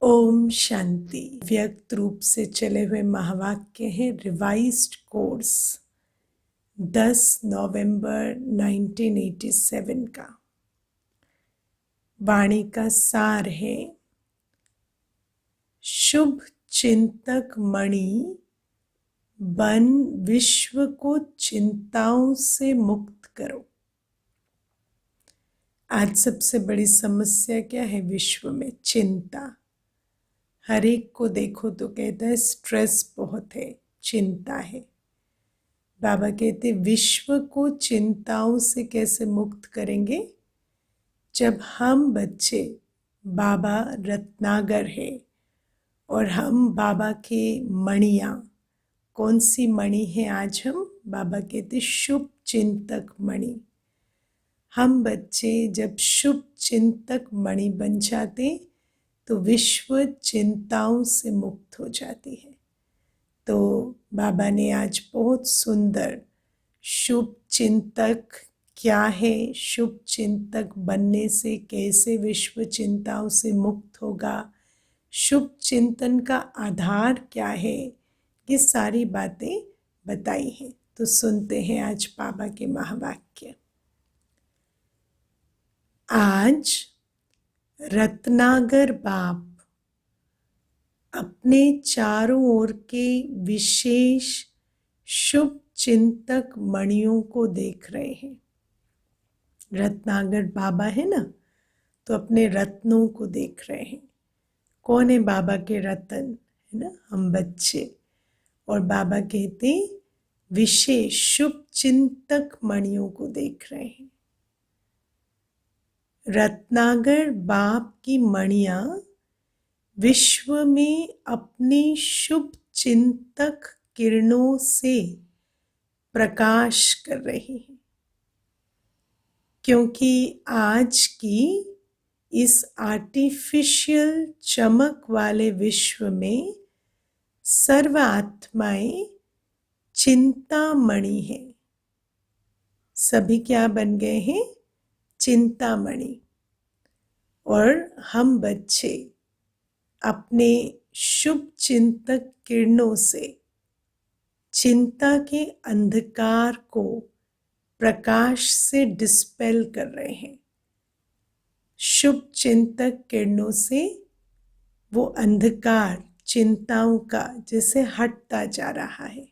ओम शांति। व्यक्त रूप से चले हुए महावाक्य हैं रिवाइज्ड कोर्स 10 नवंबर 1987 का। वाणी का सार है, शुभ चिंतक मणि बन विश्व को चिंताओं से मुक्त करो। आज सबसे बड़ी समस्या क्या है विश्व में? चिंता। हर एक को देखो तो कहता है स्ट्रेस बहुत है, चिंता है। बाबा कहते विश्व को चिंताओं से कैसे मुक्त करेंगे? जब हम बच्चे बाबा रत्नागर है और हम बाबा के मणियाँ। कौन सी मणि है आज हम? बाबा कहते शुभ चिंतक मणि। हम बच्चे जब शुभ चिंतक मणि बन जाते तो विश्व चिंताओं से मुक्त हो जाती है। तो बाबा ने आज बहुत सुंदर शुभ चिंतक क्या है, शुभ चिंतक बनने से कैसे विश्व चिंताओं से मुक्त होगा, शुभ चिंतन का आधार क्या है, ये सारी बातें बताई हैं। तो सुनते हैं आज बाबा के महावाक्य। आज रत्नागर बाप अपने चारों ओर के विशेष शुभ चिंतक मणियों को देख रहे हैं। रत्नागर बाबा है ना, तो अपने रत्नों को देख रहे हैं। कौन है बाबा के रत्न? है ना, हम बच्चे। और बाबा कहते विशेष शुभ चिंतक मणियों को देख रहे हैं। रत्नागर बाप की मणियाँ विश्व में अपनी शुभ चिंतक किरणों से प्रकाश कर रही हैं, क्योंकि आज की इस आर्टिफिशियल चमक वाले विश्व में सर्व आत्माएं चिंतामणि हैं। सभी क्या बन गए हैं? चिंतामणि। और हम बच्चे अपने शुभ चिंतक किरणों से चिंता के अंधकार को प्रकाश से डिस्पेल कर रहे हैं। शुभ चिंतक किरणों से वो अंधकार चिंताओं का जैसे हटता जा रहा है।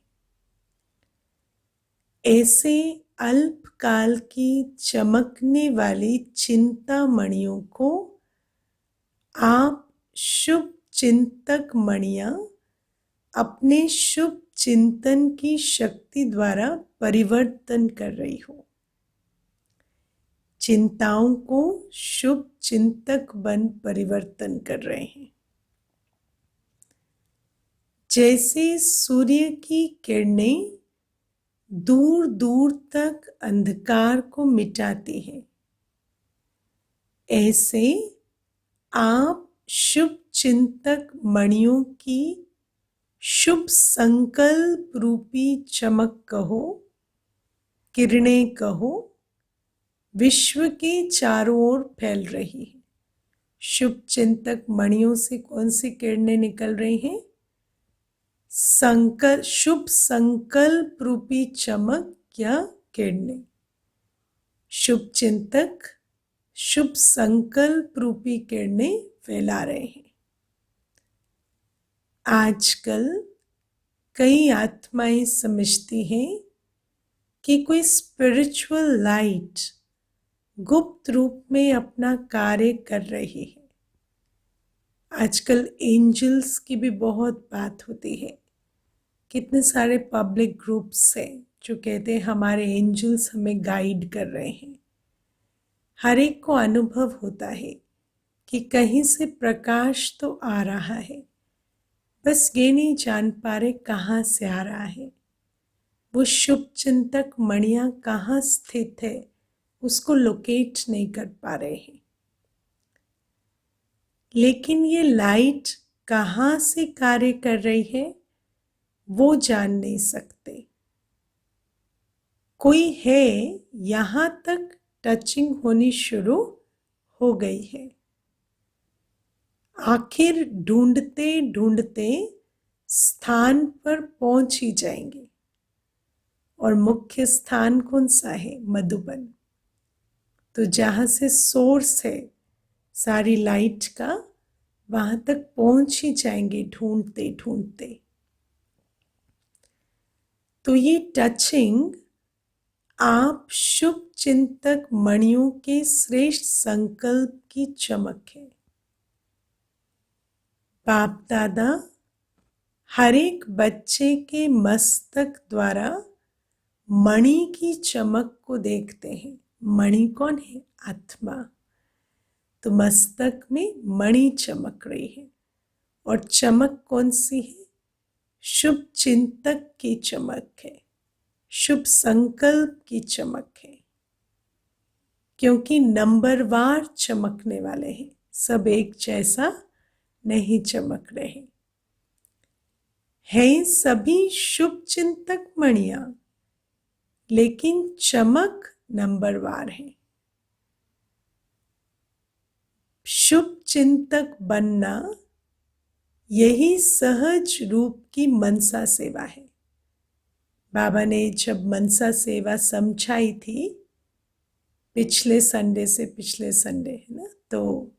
ऐसे अल्पकाल की चमकने वाली चिंतामणियों को आप शुभ चिंतक मणियाँ अपने शुभ चिंतन की शक्ति द्वारा परिवर्तन कर रही हो। चिंताओं को शुभ चिंतक बन परिवर्तन कर रहे हैं। जैसे सूर्य की किरणें दूर दूर तक अंधकार को मिटाती हैं, ऐसे आप शुभ चिंतक मणियों की शुभ संकल्प रूपी चमक कहो, किरणें कहो, विश्व के चारों ओर फैल रही है। शुभ चिंतक मणियों से कौन सी किरणें निकल रही हैं? शुभ संकल्प रूपी चमक या किरणें। शुभ चिंतक शुभ संकल्प रूपी किरणें फैला रहे हैं। आजकल कई आत्माएं समझती हैं कि कोई स्पिरिचुअल लाइट गुप्त रूप में अपना कार्य कर रही है। आजकल एंजल्स की भी बहुत बात होती है। कितने सारे पब्लिक ग्रुप्स हैं जो कहते हैं हमारे एंजल्स हमें गाइड कर रहे हैं। हर एक को अनुभव होता है कि कहीं से प्रकाश तो आ रहा है, बस ये नहीं जान पा रहे कहाँ से आ रहा है। वो शुभ चिंतक मणियाँ कहाँ स्थित है, उसको लोकेट नहीं कर पा रहे हैं। लेकिन ये लाइट कहाँ से कार्य कर रही है वो जान नहीं सकते। कोई है, यहाँ तक टचिंग होनी शुरू हो गई है। आखिर ढूंढते ढूंढते स्थान पर पहुंच ही जाएंगे। और मुख्य स्थान कौन सा है? मधुबन। तो जहां से सोर्स है सारी लाइट का, वहां तक पहुंच ही जाएंगे ढूंढते ढूंढते। तो ये टचिंग आप शुभ चिंतक मणियों के श्रेष्ठ संकल्प की चमक है। बाप दादा हर एक बच्चे के मस्तक द्वारा मणि की चमक को देखते हैं। मणि कौन है? आत्मा। तो मस्तक में मणि चमक रही है। और चमक कौन सी है? शुभ चिंतक की चमक है, शुभ संकल्प की चमक है। क्योंकि नंबरवार चमकने वाले हैं, सब एक जैसा नहीं चमक रहे हैं। सभी शुभ चिंतक मणियां, लेकिन चमक नंबरवार है। शुभ चिंतक बनना यही सहज रूप की मनसा सेवा है। बाबा ने जब मनसा सेवा समझाई थी पिछले संडे से पिछले संडे, है ना, तो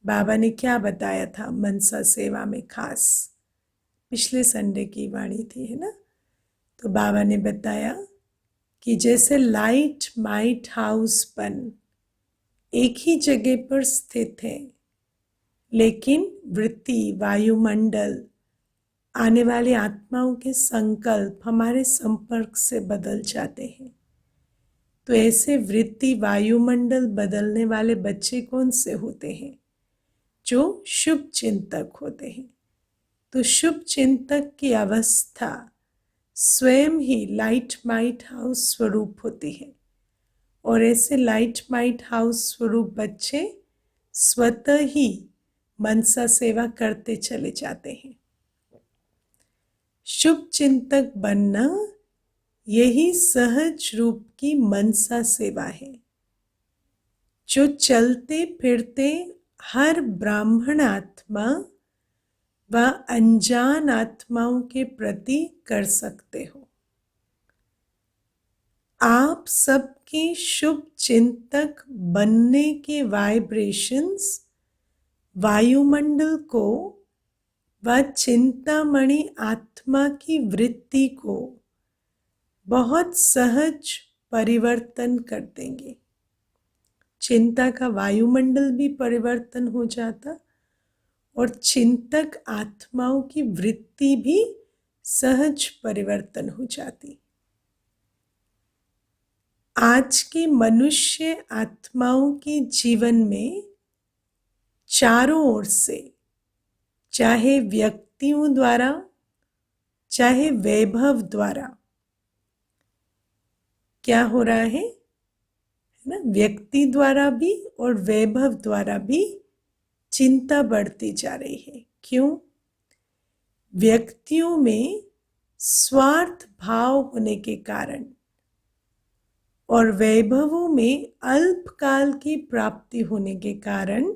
बाबा ने क्या बताया था मनसा सेवा में? खास पिछले संडे की वाणी थी, है ना। तो बाबा ने बताया कि जैसे लाइट माइट हाउस बन एक ही जगह पर स्थित है, लेकिन वृत्ति वायुमंडल आने वाली आत्माओं के संकल्प हमारे संपर्क से बदल जाते हैं। तो ऐसे वृत्ति वायुमंडल बदलने वाले बच्चे कौन से होते हैं? जो शुभ चिंतक होते हैं। तो शुभ चिंतक की अवस्था स्वयं ही लाइट माइट हाउस स्वरूप होती है। और ऐसे लाइट माइट हाउस स्वरूप बच्चे स्वतः ही मनसा सेवा करते चले जाते हैं। शुभ चिंतक बनना यही सहज रूप की मनसा सेवा है, जो चलते फिरते हर ब्राह्मण आत्मा व अनजान आत्माओं के प्रति कर सकते हो। आप सबके शुभ चिंतक बनने के वाइब्रेशंस वायुमंडल को व चिंतामणि आत्मा की वृत्ति को बहुत सहज परिवर्तन कर देंगे। चिंता का वायुमंडल भी परिवर्तन हो जाता और चिंतक आत्माओं की वृत्ति भी सहज परिवर्तन हो जाती। आज के मनुष्य आत्माओं के जीवन में चारों ओर से, चाहे व्यक्तियों द्वारा चाहे वैभव द्वारा, क्या हो रहा है ना, व्यक्ति द्वारा भी और वैभव द्वारा भी चिंता बढ़ती जा रही है। क्यों? व्यक्तियों में स्वार्थ भाव होने के कारण और वैभवों में अल्पकाल की प्राप्ति होने के कारण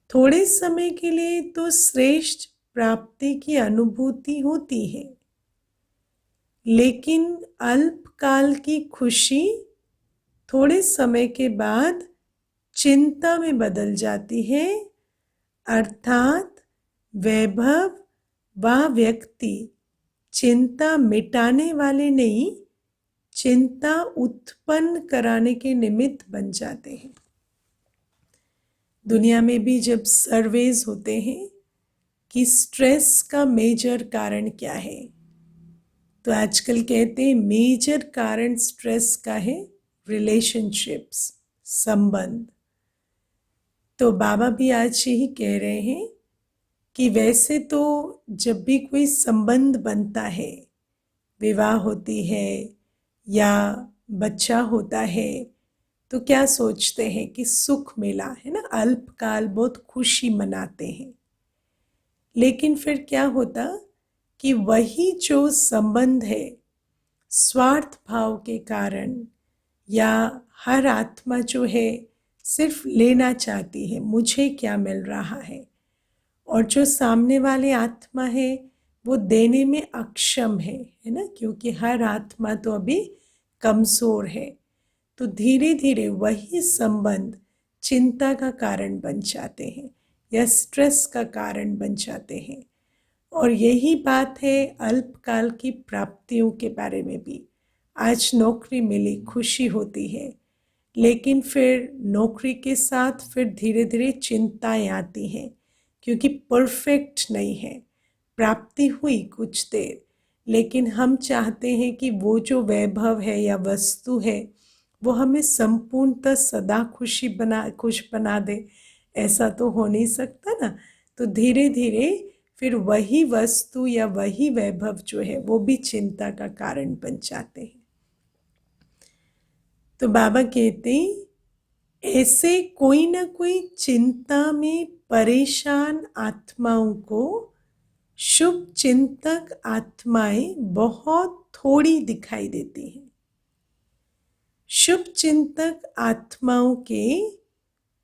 थोड़े समय के लिए तो श्रेष्ठ प्राप्ति की अनुभूति होती है, लेकिन अल्पकाल की खुशी थोड़े समय के बाद चिंता में बदल जाती है। अर्थात वैभव व व्यक्ति चिंता मिटाने वाले नहीं, चिंता उत्पन्न कराने के निमित्त बन जाते हैं। दुनिया में भी जब सर्वेज होते हैं कि स्ट्रेस का मेजर कारण क्या है, तो आजकल कहते हैं मेजर कारण स्ट्रेस का है रिलेशनशिप्स, संबंध। तो बाबा भी आज यही कह रहे हैं कि वैसे तो जब भी कोई संबंध बनता है, विवाह होती है या बच्चा होता है, तो क्या सोचते हैं कि सुख मिला, है ना, अल्पकाल बहुत खुशी मनाते हैं। लेकिन फिर क्या होता कि वही जो संबंध है स्वार्थ भाव के कारण, या हर आत्मा जो है सिर्फ लेना चाहती है, मुझे क्या मिल रहा है। और जो सामने वाली आत्मा है वो देने में अक्षम है ना, क्योंकि हर आत्मा तो अभी कमज़ोर है। तो धीरे धीरे वही संबंध चिंता का कारण बन जाते हैं या स्ट्रेस का कारण बन जाते हैं। और यही बात है अल्पकाल की प्राप्तियों के बारे में भी। आज नौकरी मिली, खुशी होती है, लेकिन फिर नौकरी के साथ फिर धीरे धीरे चिंताएं आती हैं, क्योंकि परफेक्ट नहीं है। प्राप्ति हुई कुछ देर, लेकिन हम चाहते हैं कि वो जो वैभव है या वस्तु है वो हमें संपूर्णतः सदा खुश बना दे। ऐसा तो हो नहीं सकता ना। तो धीरे धीरे फिर वही वस्तु या वही वैभव जो है वो भी चिंता का कारण बन जाते हैं। तो बाबा कहते ऐसे कोई ना कोई चिंता में परेशान आत्माओं को शुभ चिंतक आत्माएं बहुत थोड़ी दिखाई देती हैं। शुभ चिंतक आत्माओं के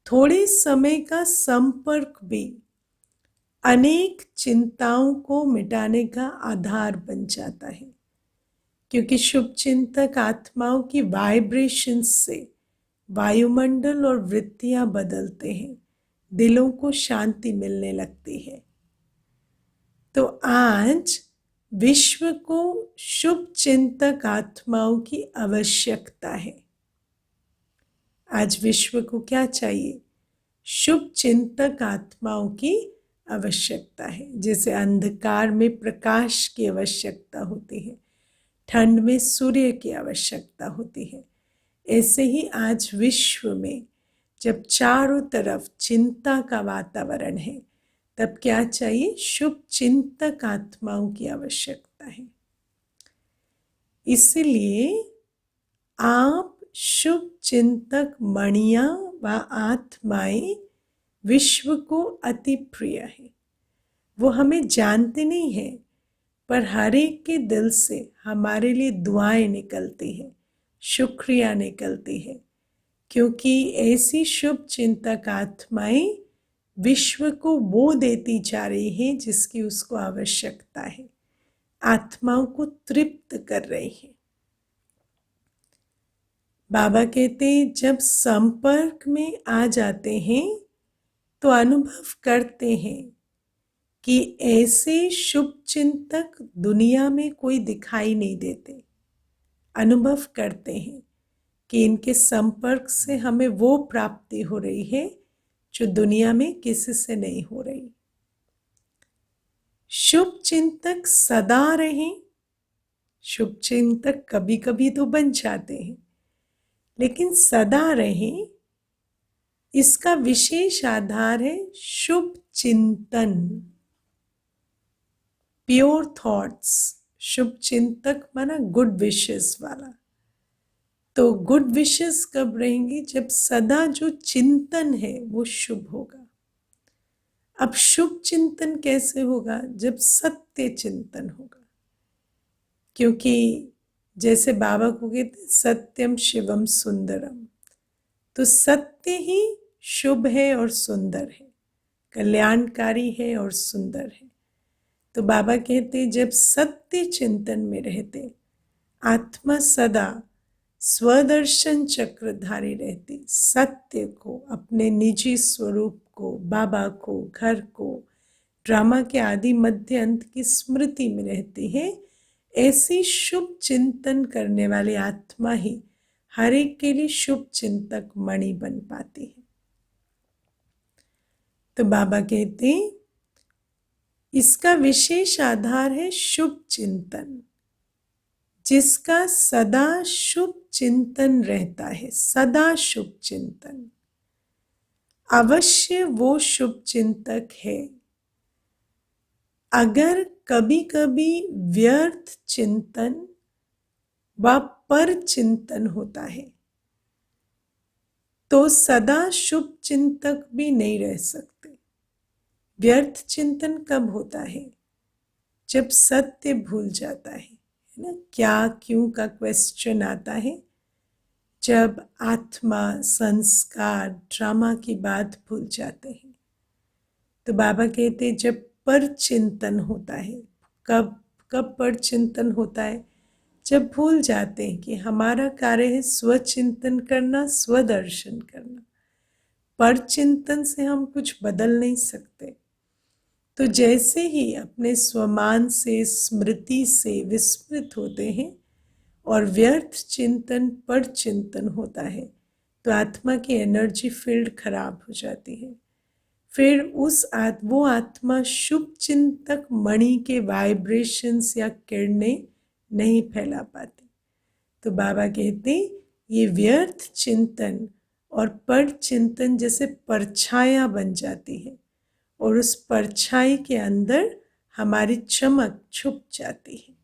थोड़े समय का संपर्क भी अनेक चिंताओं को मिटाने का आधार बन जाता है, क्योंकि शुभ चिंतक आत्माओं की वाइब्रेशंस से वायुमंडल और वृत्तियां बदलते हैं, दिलों को शांति मिलने लगती है। तो आज विश्व को शुभ चिंतक आत्माओं की आवश्यकता है। आज विश्व को क्या चाहिए? शुभ चिंतक आत्माओं की आवश्यकता है। जैसे अंधकार में प्रकाश की आवश्यकता होती है, ठंड में सूर्य की आवश्यकता होती है, ऐसे ही आज विश्व में जब चारों तरफ चिंता का वातावरण है तब क्या चाहिए? शुभ चिंतक आत्माओं की आवश्यकता है। इसलिए आप शुभ चिंतक मणियां व आत्माएं विश्व को अति प्रिय है। वो हमें जानते नहीं हैं, पर हर एक के दिल से हमारे लिए दुआएं निकलती हैं, शुक्रिया निकलती है, क्योंकि ऐसी शुभ चिंतक आत्माएं विश्व को वो देती जा रही है जिसकी उसको आवश्यकता है, आत्माओं को तृप्त कर रही है। बाबा कहते जब संपर्क में आ जाते हैं तो अनुभव करते हैं कि ऐसे शुभ चिंतक दुनिया में कोई दिखाई नहीं देते। अनुभव करते हैं कि इनके संपर्क से हमें वो प्राप्ति हो रही है जो दुनिया में किसी से नहीं हो रही। शुभ चिंतक सदा रहें। शुभ चिंतक कभी कभी तो बन जाते हैं, लेकिन सदा रहें, इसका विशेष आधार है शुभ चिंतन, प्योर थॉट्स। शुभ चिंतक माना गुड विशेस वाला। तो गुड विशेस कब रहेंगी? जब सदा जो चिंतन है वो शुभ होगा। अब शुभ चिंतन कैसे होगा? जब सत्य चिंतन होगा। क्योंकि जैसे बाबा को कहते सत्यम शिवम सुंदरम, तो सत्य ही शुभ है और सुंदर है, कल्याणकारी है और सुंदर है। तो बाबा कहते जब सत्य चिंतन में रहते, आत्मा सदा स्वदर्शन चक्रधारी रहती, सत्य को, अपने निजी स्वरूप को, बाबा को, घर को, ड्रामा के आदि मध्य अंत की स्मृति में रहती है। ऐसी शुभ चिंतन करने वाली आत्मा ही हर एक के लिए शुभ चिंतक मणि बन पाती है। तो बाबा कहते इसका विशेष आधार है शुभ चिंतन। जिसका सदा शुभ चिंतन रहता है, सदा शुभ चिंतन, अवश्य वो शुभ चिंतक है। अगर कभी कभी व्यर्थ चिंतन व पर चिंतन होता है तो सदा शुभ चिंतक भी नहीं रह सकते। व्यर्थ चिंतन कब होता है? जब सत्य भूल जाता है ना, क्या क्यों का क्वेश्चन आता है, जब आत्मा, संस्कार, ड्रामा की बात भूल जाते हैं, तो बाबा कहते हैं जब पर चिंतन होता है, कब कब पर चिंतन होता है? जब भूल जाते हैं कि हमारा कार्य है स्वचिंतन करना, स्वदर्शन करना। पर चिंतन से हम कुछ बदल नहीं सकते। तो जैसे ही अपने स्वमान से, स्मृति से विस्मृत होते हैं और व्यर्थ चिंतन पर चिंतन होता है, तो आत्मा की एनर्जी फील्ड खराब हो जाती है। फिर वो आत्मा शुभ चिंतक मणि के वाइब्रेशंस या किरणें नहीं फैला पाती। तो बाबा कहते ये व्यर्थ चिंतन और पर चिंतन जैसे परछाया बन जाती है और उस परछाई के अंदर हमारी चमक छुप जाती है।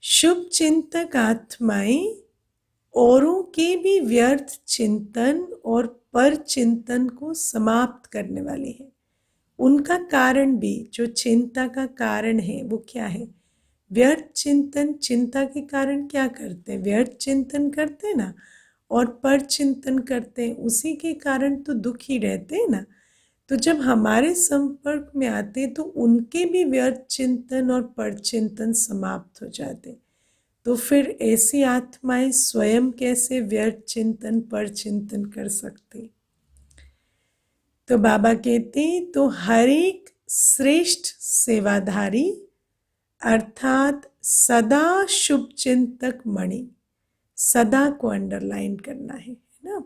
शुभ चिंतक आत्माएं औरों के भी व्यर्थ चिंतन और पर चिंतन को समाप्त करने वाली है। उनका कारण भी, जो चिंता का कारण है, वो क्या है? व्यर्थ चिंतन। चिंता के कारण क्या करते हैं? व्यर्थ चिंतन करते हैं ना, और पर चिंतन करते हैं, उसी के कारण तो दुखी रहते हैं ना। तो जब हमारे संपर्क में आते तो उनके भी व्यर्थ चिंतन और पर चिंतन समाप्त हो जाते। तो फिर ऐसी आत्माएं स्वयं कैसे व्यर्थ चिंतन पर चिंतन कर सकते? तो बाबा कहते तो हर एक श्रेष्ठ सेवाधारी अर्थात सदा शुभ चिंतक मणि, सदा को अंडरलाइन करना है ना।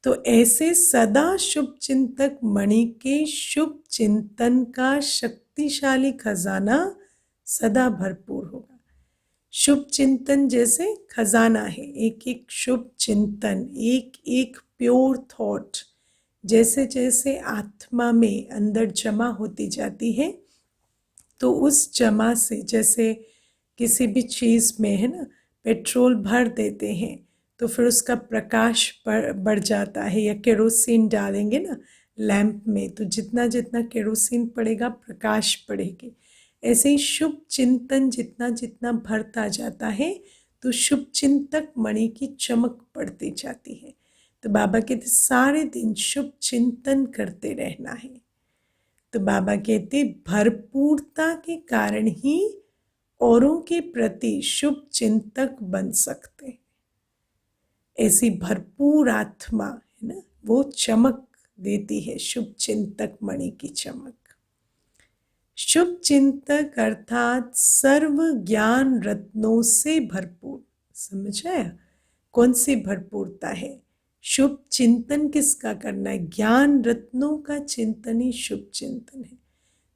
तो ऐसे सदा शुभ चिंतक मणि के शुभ चिंतन का शक्तिशाली खजाना सदा भरपूर होगा। शुभ चिंतन जैसे खजाना है, एक एक शुभ चिंतन, एक एक प्योर थॉट जैसे जैसे आत्मा में अंदर जमा होती जाती है, तो उस जमा से, जैसे किसी भी चीज़ में है ना, पेट्रोल भर देते हैं तो फिर उसका प्रकाश बढ़ जाता है, या केरोसिन डालेंगे ना लैंप में, तो जितना जितना केरोसिन पड़ेगा प्रकाश बढ़ेगी। ऐसे ही शुभ चिंतन जितना जितना भरता जाता है तो शुभ चिंतक मणि की चमक बढ़ती जाती है। तो बाबा कहते सारे दिन शुभ चिंतन करते रहना है। तो बाबा कहते भरपूरता के कारण ही औरों के प्रति शुभ चिंतक बन सकते। ऐसी भरपूर आत्मा है ना, वो चमक देती है, शुभ चिंतक मणि की चमक। शुभ चिंतक अर्थात सर्व ज्ञान रत्नों से भरपूर। समझ आया कौन सी भरपूरता है? शुभ चिंतन किसका करना है? ज्ञान रत्नों का चिंतन ही शुभ चिंतन है।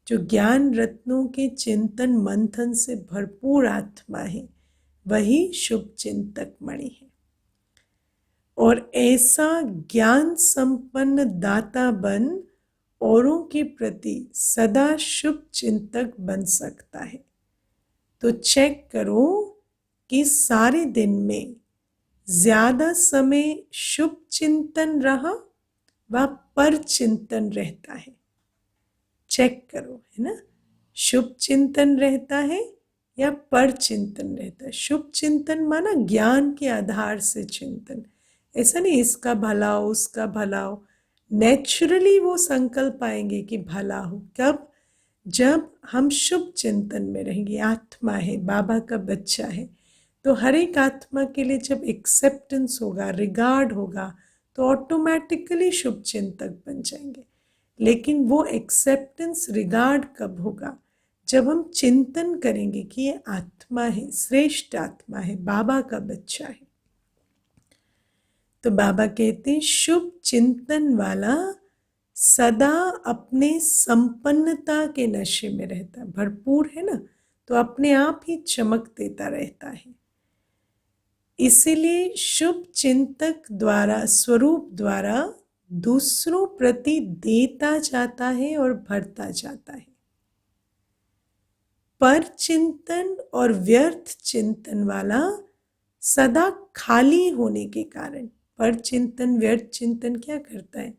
जो ज्ञान रत्नों के चिंतन मंथन से भरपूर आत्मा है, वही शुभ चिंतक मणि है। और ऐसा ज्ञान संपन्न दाता बन औरों के प्रति सदा शुभ चिंतक बन सकता है। तो चेक करो कि सारे दिन में ज्यादा समय शुभ चिंतन रहा व पर चिंतन रहता है। चेक करो, है ना, शुभ चिंतन रहता है या पर चिंतन रहता है। शुभ चिंतन माना ज्ञान के आधार से चिंतन, ऐसा नहीं इसका भला हो उसका भला हो। नेचुरली वो संकल्प आएंगे कि भला हो। कब? जब हम शुभ चिंतन में रहेंगे। आत्मा है, बाबा का बच्चा है, तो हर एक आत्मा के लिए जब एक्सेप्टेंस होगा, रिगार्ड होगा, तो ऑटोमेटिकली शुभ चिंतक बन जाएंगे। लेकिन वो एक्सेप्टेंस, रिगार्ड कब होगा? जब हम चिंतन करेंगे कि ये आत्मा है, श्रेष्ठ आत्मा है, बाबा का बच्चा है। तो बाबा कहते हैं शुभ चिंतन वाला सदा अपने संपन्नता के नशे में रहता है। भरपूर है ना, तो अपने आप ही चमक देता रहता है। इसीलिए शुभ चिंतक द्वारा, स्वरूप द्वारा दूसरों प्रति देता जाता है और भरता जाता है। पर चिंतन और व्यर्थ चिंतन वाला सदा खाली होने के कारण, पर चिंतन व्यर्थ चिंतन क्या करता है?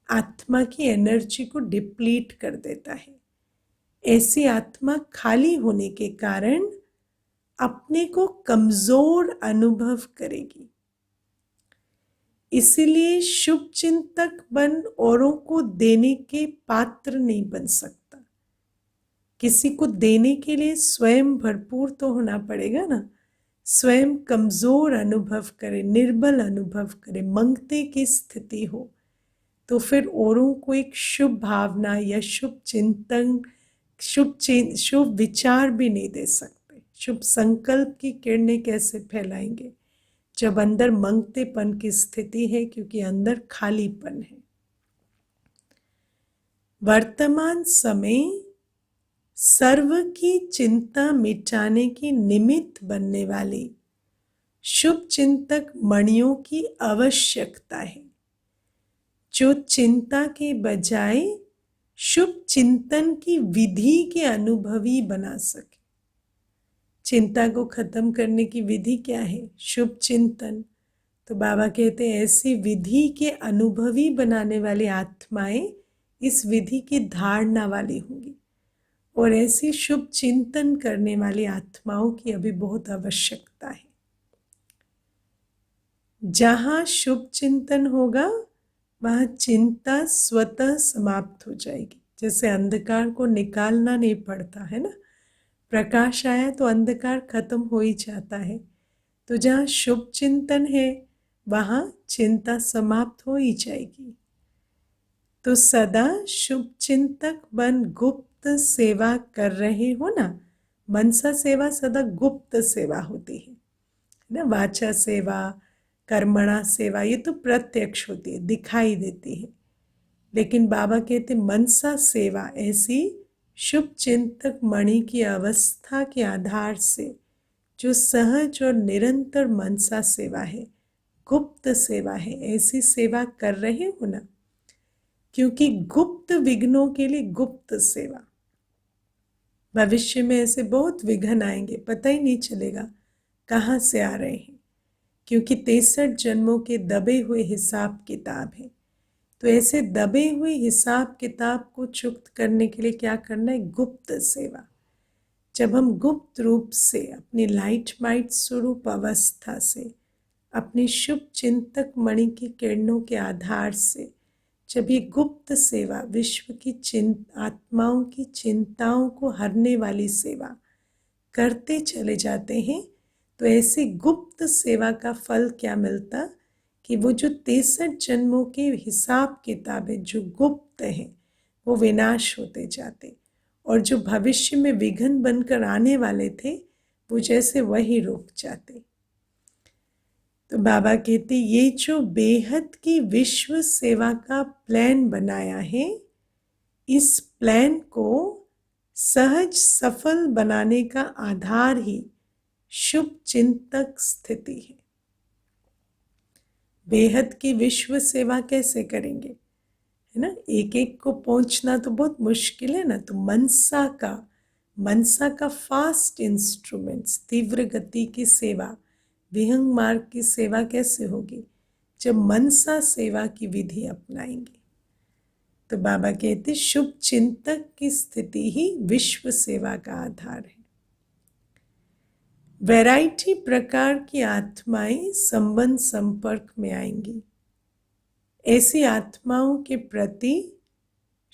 आत्मा की एनर्जी को डिप्लीट कर देता है। ऐसी आत्मा खाली होने के कारण अपने को कमजोर अनुभव करेगी। इसीलिए शुभ चिंतक बन औरों को देने के पात्र नहीं बन सकता। किसी को देने के लिए स्वयं भरपूर तो होना पड़ेगा ना। स्वयं कमजोर अनुभव करे, निर्बल अनुभव करे, मंगते की स्थिति हो, तो फिर औरों को एक शुभ भावना या शुभ चिंतन, शुभ विचार भी नहीं दे सकते। शुभ संकल्प की किरणें कैसे फैलाएंगे जब अंदर मंगतेपन की स्थिति है, क्योंकि अंदर खालीपन है। वर्तमान समय सर्व की चिंता मिटाने की निमित्त बनने वाली शुभ चिंतक मणियों की आवश्यकता है, जो चिंता के बजाय शुभ चिंतन की विधि के अनुभवी बना सके। चिंता को खत्म करने की विधि क्या है? शुभ चिंतन। तो बाबा कहते हैं ऐसी विधि के अनुभवी बनाने वाली आत्माएं इस विधि की धारणा वाली होंगी, और ऐसी शुभ चिंतन करने वाली आत्माओं की अभी बहुत आवश्यकता है। जहां शुभ चिंतन होगा वहां चिंता स्वतः समाप्त हो जाएगी। जैसे अंधकार को निकालना नहीं पड़ता है ना, प्रकाश आया तो अंधकार खत्म हो ही जाता है। तो जहाँ शुभ चिंतन है वहाँ चिंता समाप्त हो ही जाएगी। तो सदा शुभ चिंतक बन गुप्त सेवा कर रहे हो ना। मनसा सेवा सदा गुप्त सेवा होती है ना। वाचा सेवा, कर्मणा सेवा ये तो प्रत्यक्ष होती है, दिखाई देती है। लेकिन बाबा कहते मनसा सेवा ऐसी शुभ चिंतक मणि की अवस्था के आधार से जो सहज और निरंतर मनसा सेवा है, गुप्त सेवा है, ऐसी सेवा कर रहे हो ना। क्योंकि गुप्त विघ्नों के लिए गुप्त सेवा। भविष्य में ऐसे बहुत विघ्न आएंगे, पता ही नहीं चलेगा कहाँ से आ रहे हैं, क्योंकि 63 जन्मों के दबे हुए हिसाब किताब है। तो ऐसे दबे हुए हिसाब किताब को चुक्त करने के लिए क्या करना है? गुप्त सेवा। जब हम गुप्त रूप से अपनी लाइट माइट स्वरूप अवस्था से, अपनी शुभ चिंतक मणि की किरणों के आधार से जब ये गुप्त सेवा, विश्व की आत्माओं की चिंताओं को हरने वाली सेवा करते चले जाते हैं, तो ऐसे गुप्त सेवा का फल क्या मिलता कि वो जो 63 जन्मों के हिसाब किताब है जो गुप्त है वो विनाश होते जाते, और जो भविष्य में विघ्न बनकर आने वाले थे वो जैसे वही रुक जाते। तो बाबा कहते ये जो बेहद की विश्व सेवा का प्लान बनाया है, इस प्लान को सहज सफल बनाने का आधार ही शुभ चिंतक स्थिति है। बेहद की विश्व सेवा कैसे करेंगे, है ना। एक एक को पहुंचना तो बहुत मुश्किल है ना। तो मनसा का फास्ट इंस्ट्रूमेंट्स, तीव्र गति की सेवा, विहंग मार्ग की सेवा कैसे होगी? जब मनसा सेवा की विधि अपनाएंगे। तो बाबा कहते शुभ चिंतक की स्थिति ही विश्व सेवा का आधार है। वैरायटी प्रकार की आत्माएं संबंध संपर्क में आएंगी। ऐसी आत्माओं के प्रति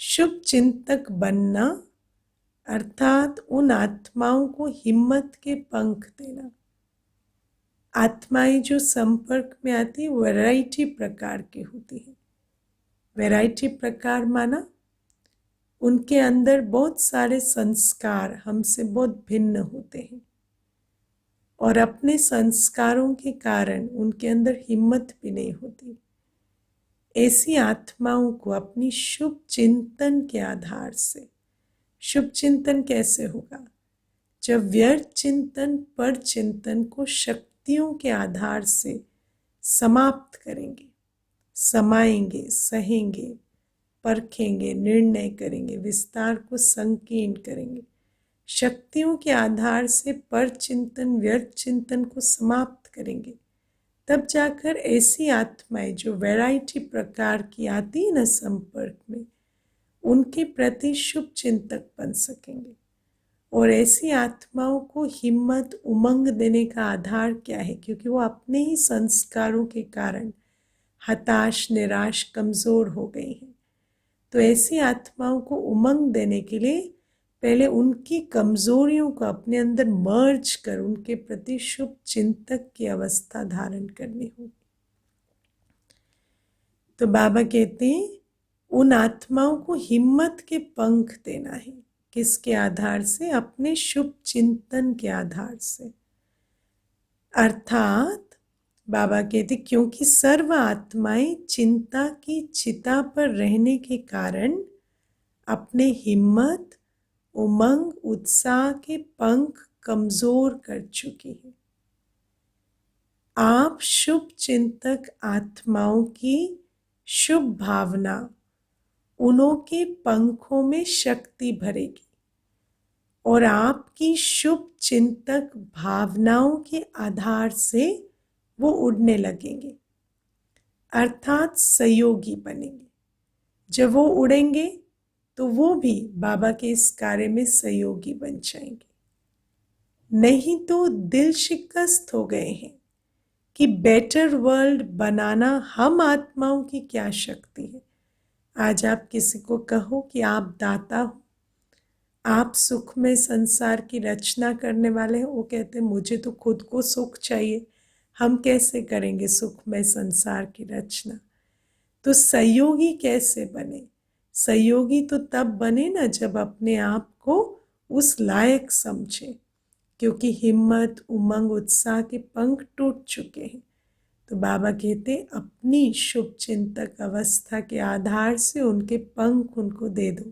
शुभ चिंतक बनना अर्थात उन आत्माओं को हिम्मत के पंख देना। आत्माएं जो संपर्क में आती वैरायटी प्रकार की होती है। वैरायटी प्रकार माना उनके अंदर बहुत सारे संस्कार हमसे बहुत भिन्न होते हैं, और अपने संस्कारों के कारण उनके अंदर हिम्मत भी नहीं होती। ऐसी आत्माओं को अपनी शुभ चिंतन के आधार से, शुभ चिंतन कैसे होगा? जब व्यर्थ चिंतन पर चिंतन को शक्तियों के आधार से समाप्त करेंगे, समाएंगे, सहेंगे, परखेंगे, निर्णय करेंगे, विस्तार को संकीर्ण करेंगे, शक्तियों के आधार से पर चिंतन, व्यर्थ चिंतन को समाप्त करेंगे, तब जाकर ऐसी आत्माएं जो वैरायटी प्रकार की आती है न संपर्क में, उनके प्रति शुभ चिंतक बन सकेंगे। और ऐसी आत्माओं को हिम्मत उमंग देने का आधार क्या है? क्योंकि वो अपने ही संस्कारों के कारण हताश, निराश, कमज़ोर हो गई हैं। तो ऐसी आत्माओं को उमंग देने के लिए पहले उनकी कमज़ोरियों को अपने अंदर मर्ज कर उनके प्रति शुभ चिंतक की अवस्था धारण करनी होगी। तो बाबा कहते हैं उन आत्माओं को हिम्मत के पंख देना है। किसके आधार से? अपने शुभ चिंतन के आधार से। अर्थात बाबा कहते क्योंकि सर्व आत्माएं चिंता की चिता पर रहने के कारण अपने हिम्मत, उमंग, उत्साह के पंख कमजोर कर चुकी है। आप शुभ चिंतक आत्माओं की शुभ भावना उनों के पंखों में शक्ति भरेगी और आपकी शुभ चिंतक भावनाओं के आधार से वो उड़ने लगेंगे, अर्थात सहयोगी बनेंगे। जब वो उड़ेंगे तो वो भी बाबा के इस कार्य में सहयोगी बन जाएंगे। नहीं तो दिल शिकस्त हो गए हैं कि बेटर वर्ल्ड बनाना हम आत्माओं की क्या शक्ति है। आज आप किसी को कहो कि आप दाता हो, आप सुख में संसार की रचना करने वाले हो, वो कहते मुझे तो खुद को सुख चाहिए, हम कैसे करेंगे सुख में संसार की रचना। तो सहयोगी कैसे बने? सहयोगी तो तब बने ना जब अपने आप को उस लायक समझे, क्योंकि हिम्मत, उमंग, उत्साह के पंख टूट चुके हैं। तो बाबा कहते अपनी शुभ चिंतक अवस्था के आधार से उनके पंख उनको दे दो,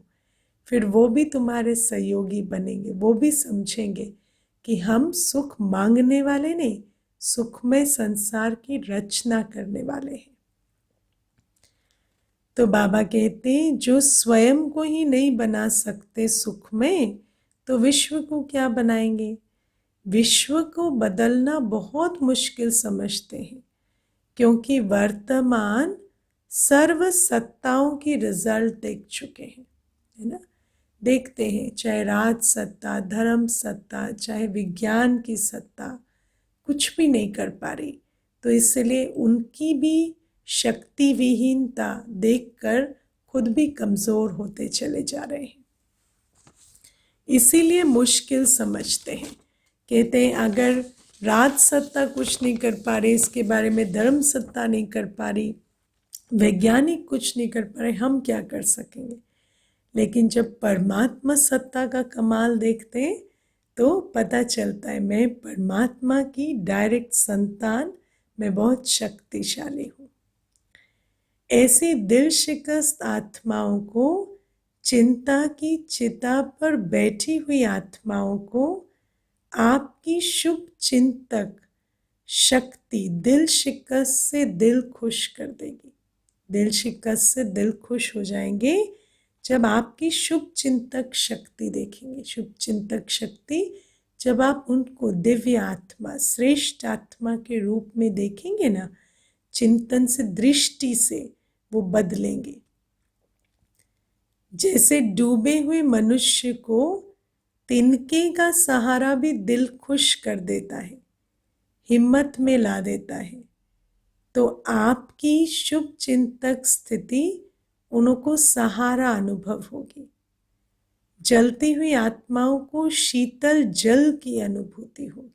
फिर वो भी तुम्हारे सहयोगी बनेंगे। वो भी समझेंगे कि हम सुख मांगने वाले नहीं, सुखमय संसार की रचना करने वाले हैं। तो बाबा कहते हैं जो स्वयं को ही नहीं बना सकते सुखमय, तो विश्व को क्या बनाएंगे? विश्व को बदलना बहुत मुश्किल समझते हैं, क्योंकि वर्तमान सर्व सत्ताओं की रिजल्ट देख चुके हैं, है ना। देखते हैं चाहे राज सत्ता, धर्म सत्ता, चाहे विज्ञान की सत्ता, कुछ भी नहीं कर पा रही। तो इसलिए उनकी भी शक्ति विहीनता देखकर खुद भी कमज़ोर होते चले जा रहे हैं। इसीलिए मुश्किल समझते हैं। कहते हैं अगर राज सत्ता कुछ नहीं कर पा रही, इसके बारे में धर्म सत्ता नहीं कर पा रही, वैज्ञानिक कुछ नहीं कर पा रहे, हम क्या कर सकेंगे। लेकिन जब परमात्मा सत्ता का कमाल देखते हैं तो पता चलता है मैं परमात्मा की डायरेक्ट संतान, मैं बहुत शक्तिशाली हूँ। ऐसी दिल शिकस्त आत्माओं को, चिंता की चिता पर बैठी हुई आत्माओं को आपकी शुभ चिंतक शक्ति दिल शिकस्त से दिल खुश कर देगी। दिल शिकस्त से दिल खुश हो जाएंगे जब आपकी शुभ चिंतक शक्ति देखेंगे। शुभ चिंतक शक्ति जब आप उनको दिव्य आत्मा, श्रेष्ठ आत्मा के रूप में देखेंगे ना, चिंतन से, दृष्टि से वो बदलेंगे। जैसे डूबे हुए मनुष्य को तिनके का सहारा भी दिल खुश कर देता है, हिम्मत में ला देता है, तो आपकी शुभ चिंतक स्थिति उनको सहारा अनुभव होगी। जलती हुई आत्माओं को शीतल जल की अनुभूति होगी।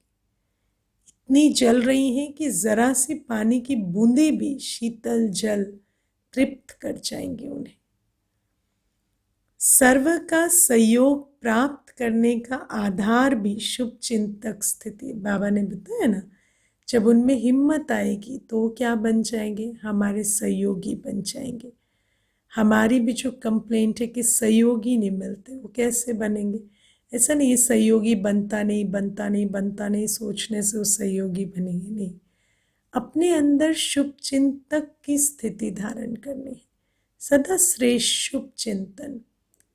इतनी जल रही हैं कि जरा सी पानी की बूंदे भी शीतल जल तृप्त कर जाएंगे उन्हें। सर्व का सहयोग प्राप्त करने का आधार भी शुभ चिंतक स्थिति। बाबा ने बताया ना, जब उनमें हिम्मत आएगी तो क्या बन जाएंगे? हमारे सहयोगी बन जाएंगे। हमारी भी जो कंप्लेंट है कि सहयोगी नहीं मिलते, वो कैसे बनेंगे? ऐसा नहीं है सहयोगी बनता नहीं सोचने से वो सहयोगी बनेंगे, नहीं। अपने अंदर शुभ चिंतक की स्थिति धारण करनी है, सदा श्रेष्ठ शुभ चिंतन।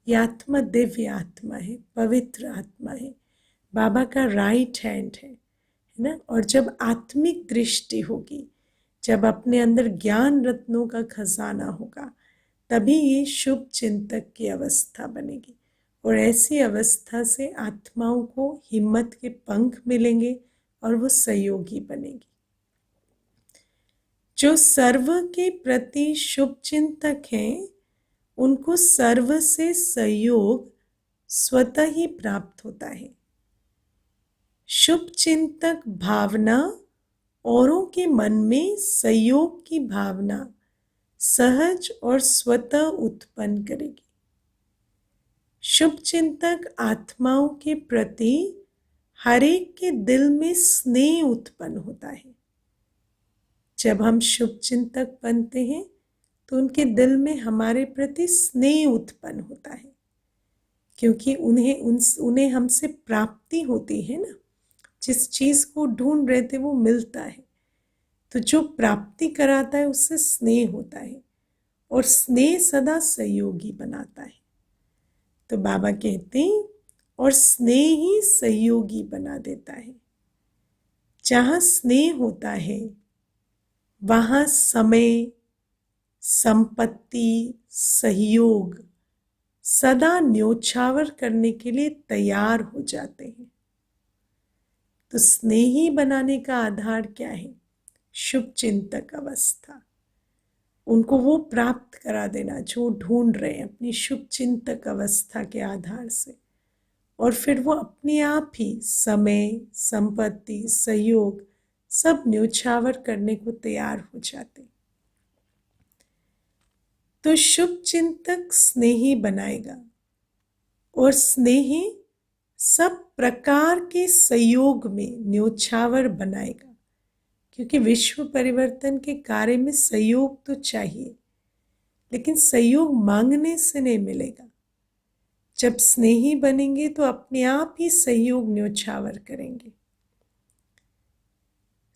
ये आत्मा दिव्य आत्मा है, पवित्र आत्मा है, बाबा का राइट हैंड है ना। और जब आत्मिक दृष्टि होगी, जब अपने अंदर ज्ञान रत्नों का खजाना होगा, तभी ये शुभ चिंतक की अवस्था बनेगी। और ऐसी अवस्था से आत्माओं को हिम्मत के पंख मिलेंगे और वो सहयोगी बनेगी। जो सर्व के प्रति शुभ चिंतक हैं उनको सर्व से सहयोग स्वतः ही प्राप्त होता है। शुभ चिंतक भावना औरों के मन में सहयोग की भावना सहज और स्वतः उत्पन्न करेगी। शुभ चिंतक आत्माओं के प्रति हर एक के दिल में स्नेह उत्पन्न होता है। जब हम शुभ चिंतक बनते हैं तो उनके दिल में हमारे प्रति स्नेह उत्पन्न होता है, क्योंकि उन्हें हमसे प्राप्ति होती है ना। जिस चीज़ को ढूंढ रहे थे वो मिलता है, तो जो प्राप्ति कराता है उससे स्नेह होता है, और स्नेह सदा सहयोगी बनाता है। तो बाबा कहते हैं और स्नेह ही सहयोगी बना देता है। जहाँ स्नेह होता है वहाँ समय, संपत्ति, सहयोग सदा न्योछावर करने के लिए तैयार हो जाते हैं। तो स्नेही बनाने का आधार क्या है? शुभ चिंतक अवस्था। उनको वो प्राप्त करा देना जो ढूंढ रहे हैं अपनी शुभ चिंतक अवस्था के आधार से, और फिर वो अपने आप ही समय, संपत्ति, सहयोग सब न्योछावर करने को तैयार हो जाते। तो शुभ चिंतक स्नेही बनाएगा और स्नेही सब प्रकार के सहयोग में न्योछावर बनाएगा, क्योंकि विश्व परिवर्तन के कार्य में सहयोग तो चाहिए, लेकिन सहयोग मांगने से नहीं मिलेगा। जब स्नेही बनेंगे तो अपने आप ही सहयोग न्योछावर करेंगे।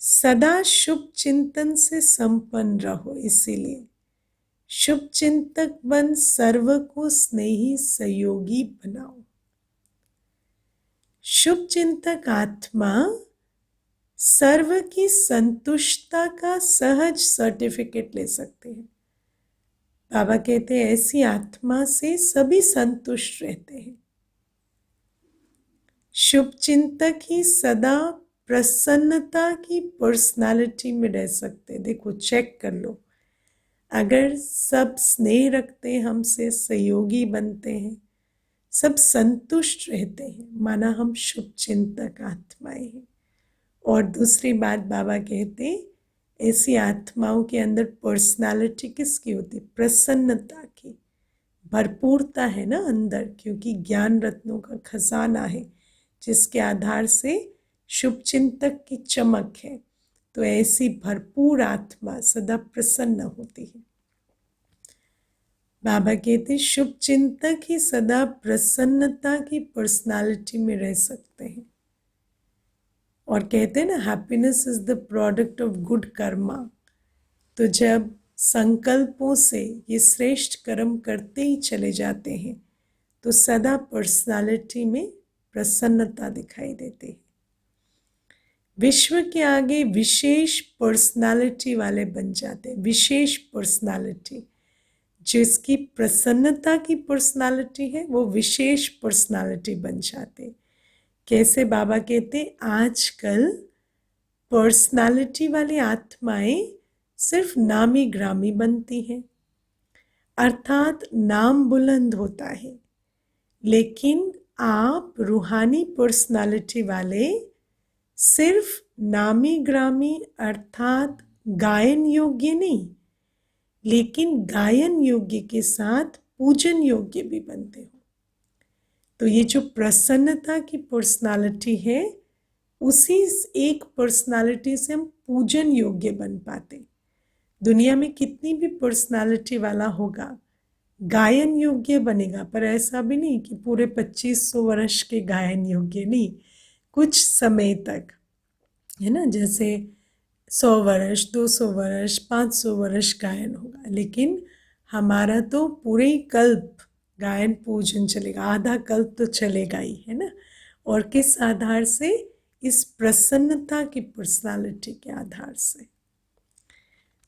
सदा शुभ चिंतन से संपन्न रहो, इसीलिए शुभ चिंतक बन सर्व को स्नेही सहयोगी बनाओ। शुभ चिंतक आत्मा सर्व की संतुष्टता का सहज सर्टिफिकेट ले सकते हैं। बाबा कहते हैं ऐसी आत्मा से सभी संतुष्ट रहते हैं। शुभ चिंतक ही सदा प्रसन्नता की पर्सनालिटी में रह सकते हैं। देखो, चेक कर लो, अगर सब स्नेह रखते हैं, हमसे सहयोगी बनते हैं, सब संतुष्ट रहते हैं, माना हम शुभ चिंतक आत्माएं हैं। और दूसरी बात बाबा कहते हैं ऐसी आत्माओं के अंदर पर्सनालिटी किसकी होती? प्रसन्नता की भरपूरता है ना अंदर, क्योंकि ज्ञान रत्नों का खजाना है जिसके आधार से शुभ चिंतक की चमक है। तो ऐसी भरपूर आत्मा सदा प्रसन्न होती है। बाबा कहते शुभ चिंतक ही सदा प्रसन्नता की पर्सनालिटी में रह सकते हैं। और कहते हैं ना, happiness is the product of good Karma. तो जब संकल्पों से ये श्रेष्ठ कर्म करते ही चले जाते हैं तो सदा पर्सनालिटी में प्रसन्नता दिखाई देती है। विश्व के आगे विशेष पर्सनालिटी वाले बन जाते हैं। विशेष पर्सनालिटी, जिसकी प्रसन्नता की पर्सनालिटी है वो विशेष पर्सनालिटी बन जाते। कैसे? बाबा कहते आजकल पर्सनालिटी वाली आत्माएं सिर्फ नामी ग्रामी बनती हैं, अर्थात नाम बुलंद होता है, लेकिन आप रूहानी पर्सनालिटी वाले सिर्फ नामी ग्रामी अर्थात गायन योग्य नहीं, लेकिन गायन योग्य के साथ पूजन योग्य भी बनते हो। तो ये जो प्रसन्नता की पर्सनालिटी है, उसी एक पर्सनालिटी से हम पूजन योग्य बन पाते। दुनिया में कितनी भी पर्सनालिटी वाला होगा गायन योग्य बनेगा, पर ऐसा भी नहीं कि पूरे 2500 वर्ष के गायन योग्य नहीं, कुछ समय तक, है ना। जैसे 100 वर्ष, 200 वर्ष, 500 वर्ष गायन होगा, लेकिन हमारा तो पूरे कल्प गायन पूजन चलेगा, आधा कल्प तो चलेगा ही, है ना। और किस आधार से? इस प्रसन्नता की पर्सनालिटी के आधार से।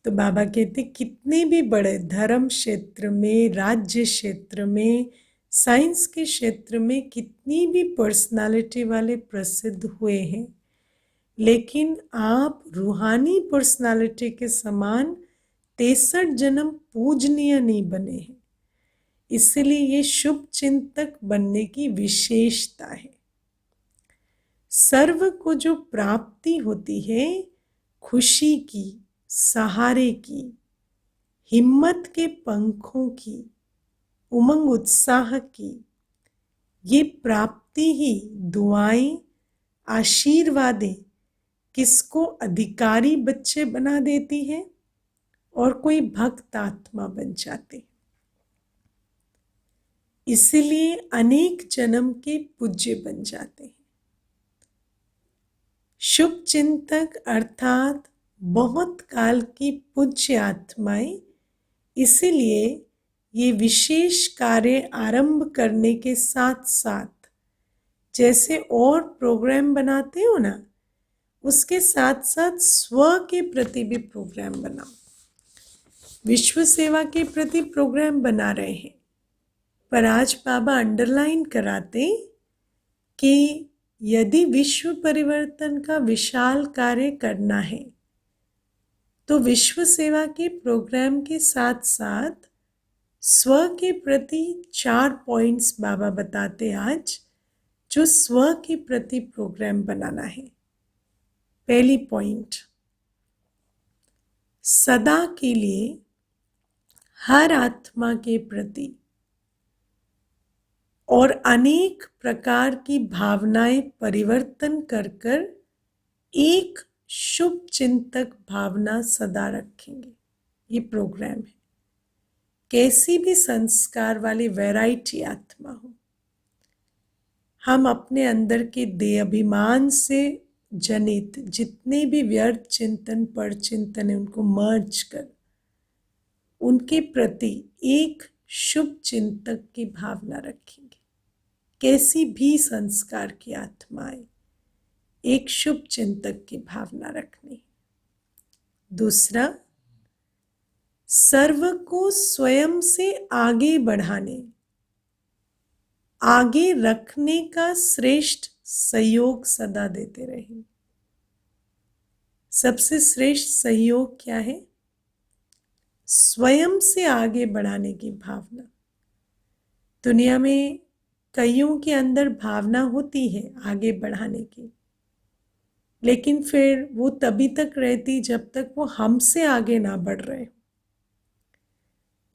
तो बाबा कहते कितने भी बड़े धर्म क्षेत्र में, राज्य क्षेत्र में साइंस के क्षेत्र में कितनी भी पर्सनालिटी वाले प्रसिद्ध हुए हैं, लेकिन आप रूहानी पर्सनालिटी के समान 63 जन्म पूजनीय नहीं बने हैं। इसलिए ये शुभ चिंतक बनने की विशेषता है। सर्व को जो प्राप्ति होती है, खुशी की, सहारे की, हिम्मत के पंखों की, उमंग उत्साह की, ये प्राप्ति ही दुआएं, आशीर्वादें किसको अधिकारी बच्चे बना देती है और कोई भक्त आत्मा बन जाते। इसलिए अनेक जन्म के पूज्य बन जाते हैं। शुभ चिंतक अर्थात बहुत काल की पूज्य आत्माएं, इसीलिए ये विशेष कार्य आरंभ करने के साथ साथ जैसे और प्रोग्राम बनाते हो ना, उसके साथ साथ स्व के प्रति भी प्रोग्राम बनाओ। विश्व सेवा के प्रति प्रोग्राम बना रहे हैं, पर आज बाबा अंडरलाइन कराते कि यदि विश्व परिवर्तन का विशाल कार्य करना है तो विश्व सेवा के प्रोग्राम के साथ साथ स्व के प्रति 4 पॉइंट्स बाबा बताते आज, जो स्व के प्रति प्रोग्राम बनाना है। पहली पॉइंट, सदा के लिए हर आत्मा के प्रति और अनेक प्रकार की भावनाएं परिवर्तन कर कर एक शुभ चिंतक भावना सदा रखेंगे। ये प्रोग्राम है। कैसी भी संस्कार वाली वैरायटी आत्मा हो, हम अपने अंदर के देह अभिमान से जनित जितने भी व्यर्थ चिंतन पर चिंतन है, उनको मर्ज कर उनके प्रति एक शुभ चिंतक की भावना रखेंगे। कैसी भी संस्कार की आत्माएं एक शुभ चिंतक की भावना रखनी। दूसरा, सर्व को स्वयं से आगे बढ़ाने, आगे रखने का श्रेष्ठ सहयोग सदा देते रहेंगे। सबसे श्रेष्ठ सहयोग क्या है? स्वयं से आगे बढ़ाने की भावना। दुनिया में कईयों के अंदर भावना होती है आगे बढ़ाने की, लेकिन फिर वो तभी तक रहती जब तक वो हमसे आगे ना बढ़ रहे।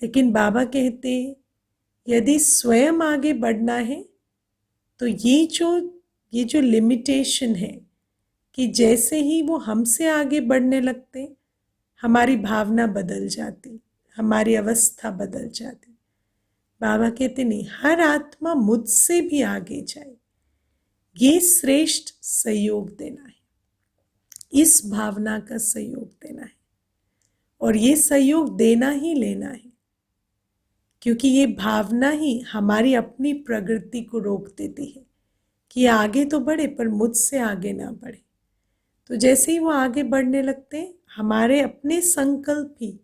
लेकिन बाबा कहते यदि स्वयं आगे बढ़ना है तो ये जो लिमिटेशन है कि जैसे ही वो हमसे आगे बढ़ने लगते हमारी भावना बदल जाती, हमारी अवस्था बदल जाती। बाबा कहते नहीं, हर आत्मा मुझसे भी आगे जाए, ये श्रेष्ठ सहयोग देना है, इस भावना का सहयोग देना है। और ये सहयोग देना ही लेना है, क्योंकि ये भावना ही हमारी अपनी प्रगति को रोक देती है कि आगे तो बढ़े पर मुझसे आगे ना बढ़े। तो जैसे ही वो आगे बढ़ने लगते हमारे अपने संकल्प ही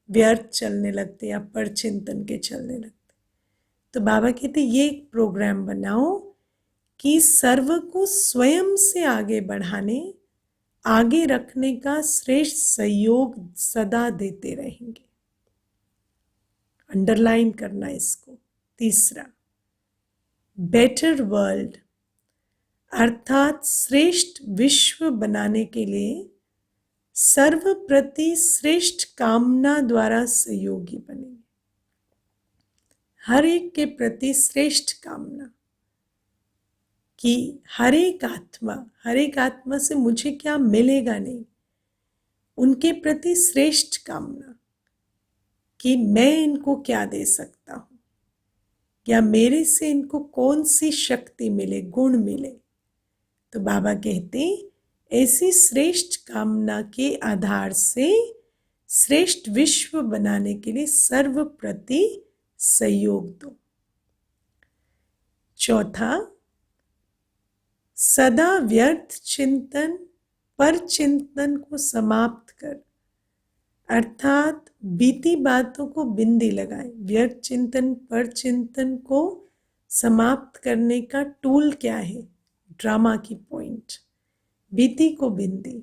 व्यर्थ चलने लगते या पर चिंतन के चलने लगते। तो बाबा कहते ये एक प्रोग्राम बनाओ कि सर्व को स्वयं से आगे बढ़ाने, आगे रखने का श्रेष्ठ सहयोग सदा देते रहेंगे। अंडरलाइन करना इसको। तीसरा, बेटर वर्ल्ड अर्थात श्रेष्ठ विश्व बनाने के लिए सर्व प्रति श्रेष्ठ कामना द्वारा सहयोगी बनेंगे। हर एक के प्रति श्रेष्ठ कामना कि हर एक आत्मा से मुझे क्या मिलेगा नहीं, उनके प्रति श्रेष्ठ कामना कि मैं इनको क्या दे सकता हूँ या मेरे से इनको कौन सी शक्ति मिले, गुण मिले। तो बाबा कहते ऐसी श्रेष्ठ कामना के आधार से श्रेष्ठ विश्व बनाने के लिए सर्व प्रति सहयोग दो। चौथा, सदा व्यर्थ चिंतन पर चिंतन को समाप्त कर, अर्थात बीती बातों को बिंदी लगाए। व्यर्थ चिंतन पर चिंतन को समाप्त करने का टूल क्या है? ड्रामा की पॉइंट। बीती को बिंदी।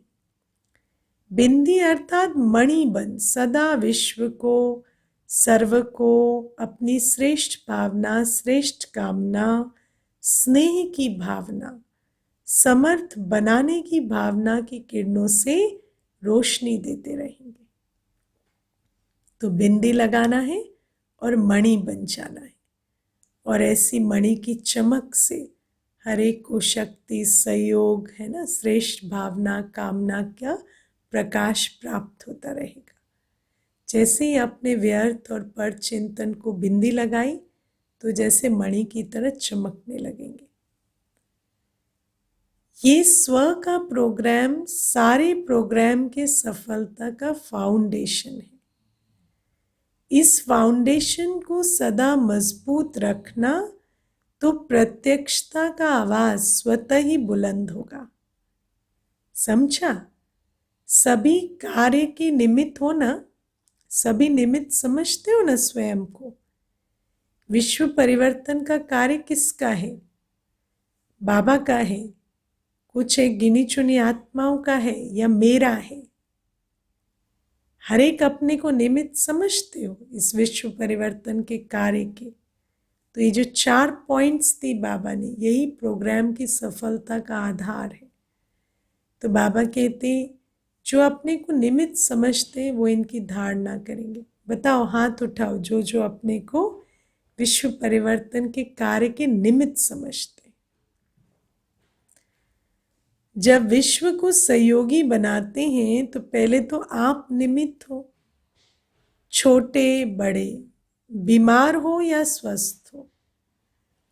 बिंदी अर्थात मणिबंध, सदा विश्व को, सर्व को अपनी श्रेष्ठ भावना, श्रेष्ठ कामना, स्नेह की भावना, समर्थ बनाने की भावना की किरणों से रोशनी देते रहेंगे। तो बिंदी लगाना है और मणि बन जाना है, और ऐसी मणि की चमक से हर एक को शक्ति, सहयोग, है ना, श्रेष्ठ भावना, कामना का प्रकाश प्राप्त होता रहेगा। जैसे ही आपने व्यर्थ और पर चिंतन को बिंदी लगाई तो जैसे मणि की तरह चमकने लगेंगे। ये स्व का प्रोग्राम सारे प्रोग्राम के सफलता का फाउंडेशन है। इस फाउंडेशन को सदा मजबूत रखना तो प्रत्यक्षता का आवाज स्वतः ही बुलंद होगा। समझा? सभी कार्य के निमित्त हो ना, सभी निमित्त समझते हो ना स्वयं को। विश्व परिवर्तन का कार्य किसका है? बाबा का है, कुछ एक गिनी चुनी आत्माओं का है, या मेरा है? हर एक अपने को निमित्त समझते हो इस विश्व परिवर्तन के कार्य के। तो ये जो 4 पॉइंट्स दी बाबा ने, यही प्रोग्राम की सफलता का आधार है। तो बाबा कहते जो अपने को निमित्त समझते वो इनकी धारणा करेंगे। बताओ, हाथ उठाओ जो जो अपने को विश्व परिवर्तन के कार्य के निमित्त समझते। जब विश्व को सहयोगी बनाते हैं तो पहले तो आप निमित्त हो, छोटे बड़े, बीमार हो या स्वस्थ हो,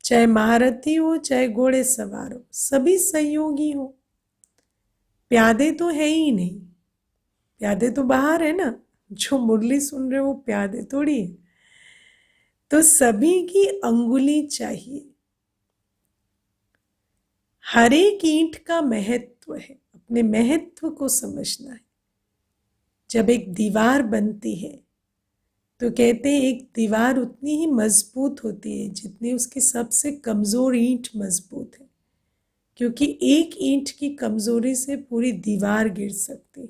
चाहे महारथी हो चाहे घोड़े सवार हो, सभी सहयोगी हो। प्यादे तो है ही नहीं, प्यादे तो बाहर है ना, जो मुरली सुन रहे हो वो प्यादे थोड़ी है। तो सभी की अंगुली चाहिए। हर एक ईंट का महत्व है, अपने महत्व को समझना है। जब एक दीवार बनती है तो कहते हैं एक दीवार उतनी ही मजबूत होती है जितनी उसकी सबसे कमजोर ईंट मजबूत है, क्योंकि एक ईंट की कमजोरी से पूरी दीवार गिर सकती है।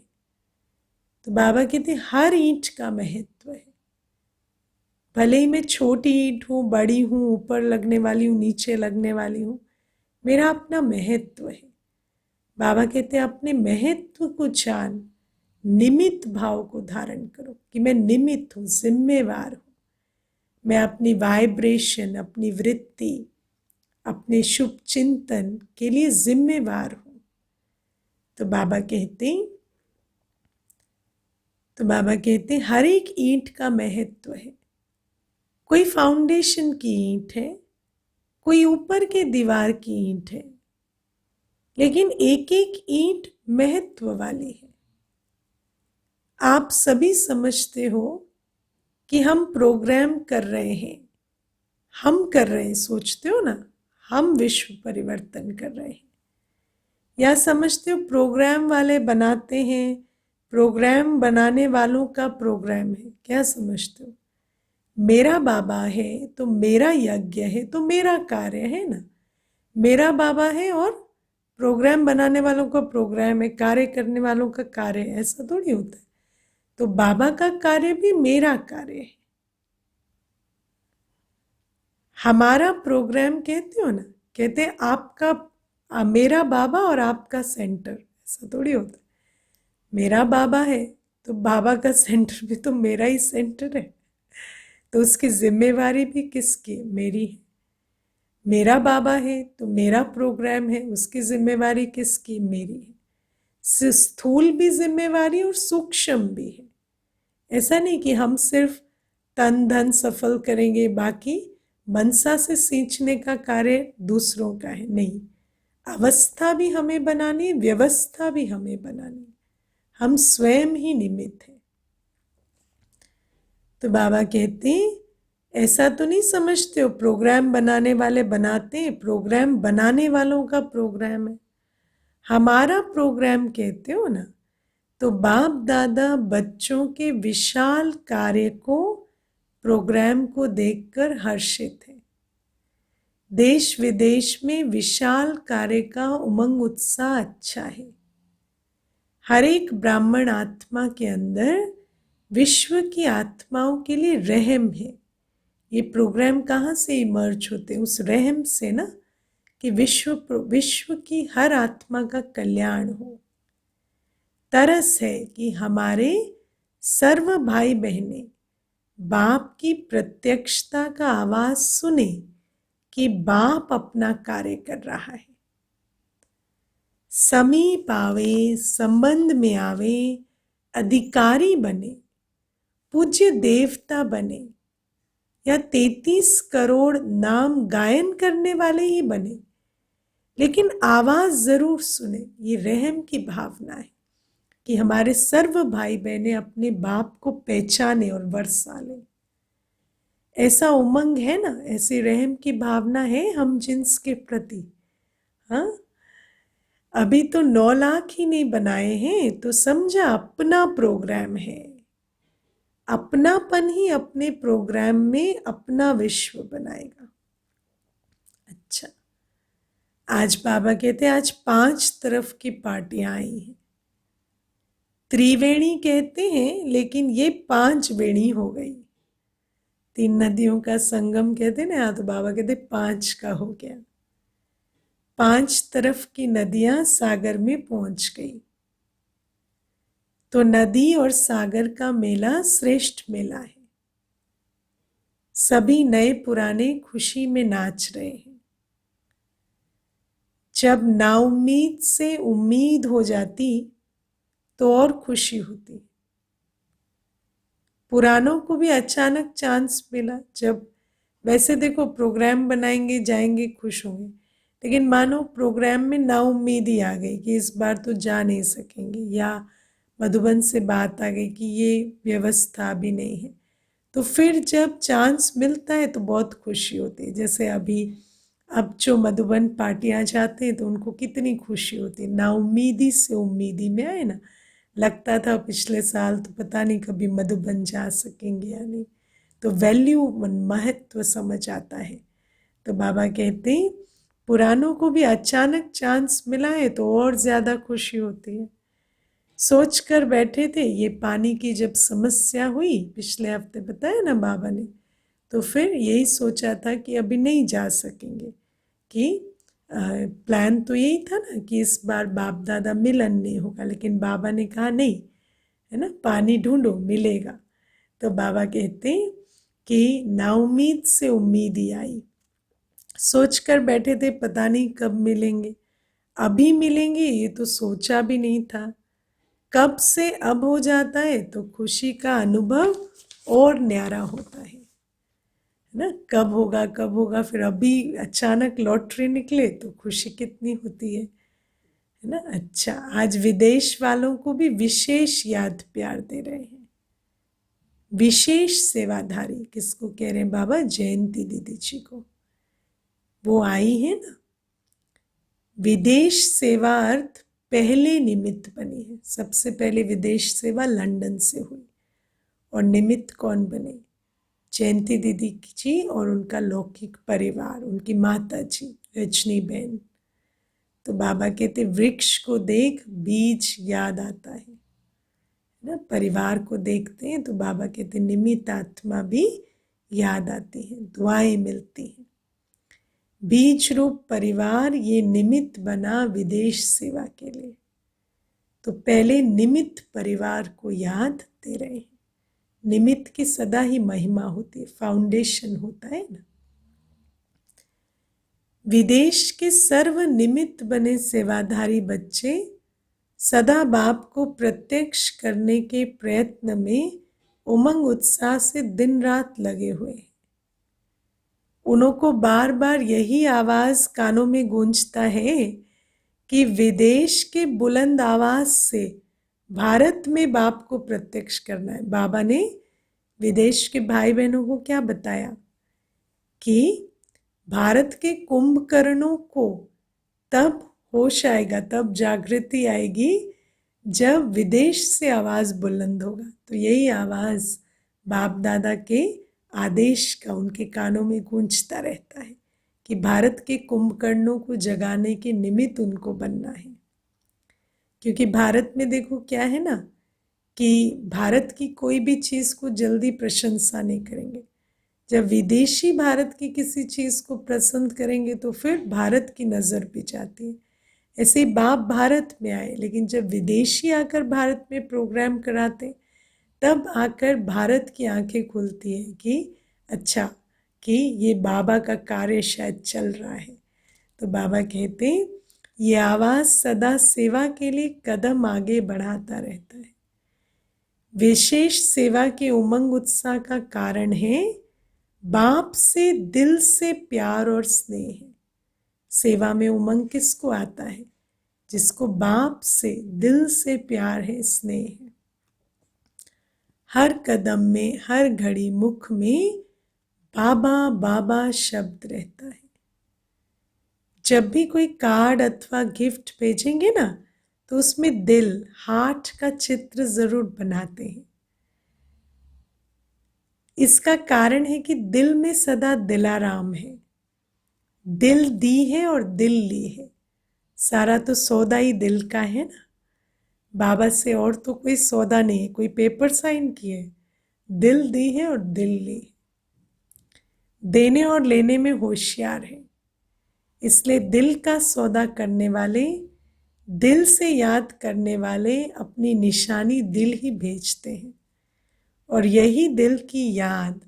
तो बाबा कहते हर ईंट का महत्व है। भले ही मैं छोटी ईंट हूँ, बड़ी हूँ, ऊपर लगने वाली हूँ, नीचे लगने वाली हूँ, मेरा अपना महत्व है। बाबा कहते हैं अपने महत्व को जान, निमित्त भाव को धारण करो कि मैं निमित्त हूँ, जिम्मेवार हूँ। मैं अपनी वाइब्रेशन, अपनी वृत्ति, अपने शुभ चिंतन के लिए जिम्मेवार हूँ। तो बाबा कहते हर एक ईंट का महत्व है। कोई फाउंडेशन की ईंट है, कोई ऊपर के दीवार की ईंट है, लेकिन एक एक ईंट महत्व वाली है। आप सभी समझते हो कि हम प्रोग्राम कर रहे हैं, हम कर रहे हैं, सोचते हो ना, हम विश्व परिवर्तन कर रहे हैं। या समझते हो प्रोग्राम वाले बनाते हैं, प्रोग्राम बनाने वालों का प्रोग्राम है? क्या समझते हो? मेरा बाबा है तो मेरा यज्ञ है, तो मेरा कार्य है ना। मेरा बाबा है और प्रोग्राम बनाने वालों का प्रोग्राम है, कार्य करने वालों का कार्य है, ऐसा थोड़ी होता है। तो बाबा का कार्य भी मेरा कार्य है। हमारा प्रोग्राम कहते हो ना, कहते हैं आपका मेरा बाबा और आपका सेंटर, ऐसा थोड़ी होता है। मेरा बाबा है तो बाबा का सेंटर भी तो मेरा ही सेंटर है, तो उसकी जिम्मेवारी भी किसकी? मेरी है। मेरा बाबा है तो मेरा प्रोग्राम है, उसकी जिम्मेवारी किसकी? मेरी है। स्थूल भी जिम्मेवारी और सूक्ष्म भी है। ऐसा नहीं कि हम सिर्फ तन धन सफल करेंगे, बाकी मनसा से सींचने का कार्य दूसरों का है, नहीं। अवस्था भी हमें बनानी, व्यवस्था भी हमें बनानी, हम स्वयं ही निमित्त हैं। तो बाबा कहते हैं ऐसा तो नहीं समझते हो प्रोग्राम बनाने वाले बनाते हैं, प्रोग्राम बनाने वालों का प्रोग्राम है। हमारा प्रोग्राम कहते हो ना, तो बाप दादा बच्चों के विशाल कार्य को, प्रोग्राम को देखकर हर्षित है। देश विदेश में विशाल कार्य का उमंग उत्साह अच्छा है। हर एक ब्राह्मण आत्मा के अंदर विश्व की आत्माओं के लिए रहम है। ये प्रोग्राम कहाँ से इमर्ज होते हैं? उस रहम से ना, कि विश्व की हर आत्मा का कल्याण हो। तरस है कि हमारे सर्व भाई बहनें बाप की प्रत्यक्षता का आवाज सुने कि बाप अपना कार्य कर रहा है। समीप आवे, संबंध में आवे, अधिकारी बने, पूज्य देवता बने, या 33 करोड़ नाम गायन करने वाले ही बने, लेकिन आवाज जरूर सुने। ये रहम की भावना है कि हमारे सर्व भाई बहनें अपने बाप को पहचाने और वर्षा लें। ऐसा उमंग है ना, ऐसी रहम की भावना है हम जिन्स के प्रति। हाँ, अभी तो 9 लाख ही नहीं बनाए हैं, तो समझा अपना प्रोग्राम है। अपनापन ही अपने प्रोग्राम में अपना विश्व बनाएगा। अच्छा, आज बाबा कहते हैं आज 5 तरफ की पार्टियां आई हैं। त्रिवेणी कहते हैं, लेकिन ये 5 वेणी हो गई। 3 नदियों का संगम कहते ना, तो बाबा कहते 5 का हो गया। 5 तरफ की नदियां सागर में पहुंच गई। तो नदी और सागर का मेला श्रेष्ठ मेला है। सभी नए पुराने खुशी में नाच रहे हैं। जब नाउम्मीद से उम्मीद हो जाती तो और खुशी होती। पुरानों को भी अचानक चांस मिला। जब वैसे देखो प्रोग्राम बनाएंगे, जाएंगे, खुश होंगे, लेकिन मानो प्रोग्राम में नाउम्मीद ही आ गई कि इस बार तो जा नहीं सकेंगे, या मधुबन से बात आ गई कि ये व्यवस्था भी नहीं है। तो फिर जब चांस मिलता है तो बहुत खुशी होती है। जैसे अभी अब जो मधुबन पार्टियां जाते हैं तो उनको कितनी खुशी होती है। नाउम्मीदी से उम्मीदी में आए ना। लगता था पिछले साल तो पता नहीं कभी मधुबन जा सकेंगे या नहीं। तो वैल्यू, महत्व समझ आता है। तो बाबा कहते हैं पुरानों को भी अचानक चांस मिला है तो और ज़्यादा खुशी होती है। सोच कर बैठे थे, ये पानी की जब समस्या हुई पिछले हफ्ते बताया ना बाबा ने, तो फिर यही सोचा था कि अभी नहीं जा सकेंगे, कि प्लान तो यही था ना कि इस बार बाप दादा मिलन नहीं होगा, लेकिन बाबा ने कहा नहीं, है ना, पानी ढूंढो मिलेगा। तो बाबा कहते हैं कि नाउम्मीद से उम्मीद ही आई। सोच कर बैठे थे पता नहीं कब मिलेंगे, अभी मिलेंगे ये तो सोचा भी नहीं था। कब से अब हो जाता है तो खुशी का अनुभव और न्यारा होता है ना। कब होगा कब होगा, फिर अभी अचानक लॉटरी निकले तो खुशी कितनी होती है ना। अच्छा, आज विदेश वालों को भी विशेष याद प्यार दे रहे हैं। विशेष सेवाधारी किसको कह रहे हैं बाबा? जयंती दीदी जी को। वो आई है ना। विदेश सेवा अर्थ पहले निमित्त बनी है। सबसे पहले विदेश सेवा लंदन से हुई, और निमित्त कौन बने? जयंती दीदी जी और उनका लौकिक परिवार, उनकी माता जी रजनी बहन। तो बाबा कहते वृक्ष को देख बीज याद आता है ना। परिवार को देखते हैं तो बाबा कहते निमित्त आत्मा भी याद आती है, दुआएं मिलती हैं। बीज रूप परिवार ये निमित्त बना विदेश सेवा के लिए। तो पहले निमित्त परिवार को याद दे रहे हैं। निमित्त की सदा ही महिमा होती है, फाउंडेशन होता है ना। विदेश के सर्व निमित्त बने सेवाधारी बच्चे सदा बाप को प्रत्यक्ष करने के प्रयत्न में उमंग उत्साह से दिन रात लगे हुए हैं। उनको बार बार यही आवाज कानों में गूंजता है कि विदेश के बुलंद आवाज से भारत में बाप को प्रत्यक्ष करना है। बाबा ने विदेश के भाई बहनों को क्या बताया कि भारत के कुंभकर्णों को तब होश आएगा, तब जागृति आएगी जब विदेश से आवाज बुलंद होगा। तो यही आवाज बाप दादा के आदेश का उनके कानों में गूंजता रहता है कि भारत के कुंभकर्णों को जगाने के निमित्त उनको बनना है। क्योंकि भारत में देखो क्या है ना कि भारत की कोई भी चीज़ को जल्दी प्रशंसा नहीं करेंगे। जब विदेशी भारत की किसी चीज़ को पसंद करेंगे तो फिर भारत की नज़र भी जाती है। ऐसे ही बाप भारत में आए, लेकिन जब विदेशी आकर भारत में प्रोग्राम कराते तब आकर भारत की आंखें खुलती हैं कि अच्छा कि ये बाबा का कार्य शायद चल रहा है। तो बाबा कहते हैं ये आवाज़ सदा सेवा के लिए कदम आगे बढ़ाता रहता है। विशेष सेवा के उमंग उत्साह का कारण है बाप से दिल से प्यार और स्नेह है। सेवा में उमंग किसको आता है? जिसको बाप से दिल से प्यार है, स्नेह है। हर कदम में, हर घड़ी मुख में बाबा बाबा शब्द रहता है। जब भी कोई कार्ड अथवा गिफ्ट भेजेंगे ना तो उसमें दिल, हार्ट का चित्र जरूर बनाते हैं। इसका कारण है कि दिल में सदा दिलाराम है। दिल दी है और दिल ली है। सारा तो सौदा ही दिल का है ना। बाबा से और तो कोई सौदा नहीं है, कोई पेपर साइन किए, दिल दी है और दिल ली। देने और लेने में होशियार है, इसलिए दिल का सौदा करने वाले, दिल से याद करने वाले अपनी निशानी दिल ही भेजते हैं। और यही दिल की याद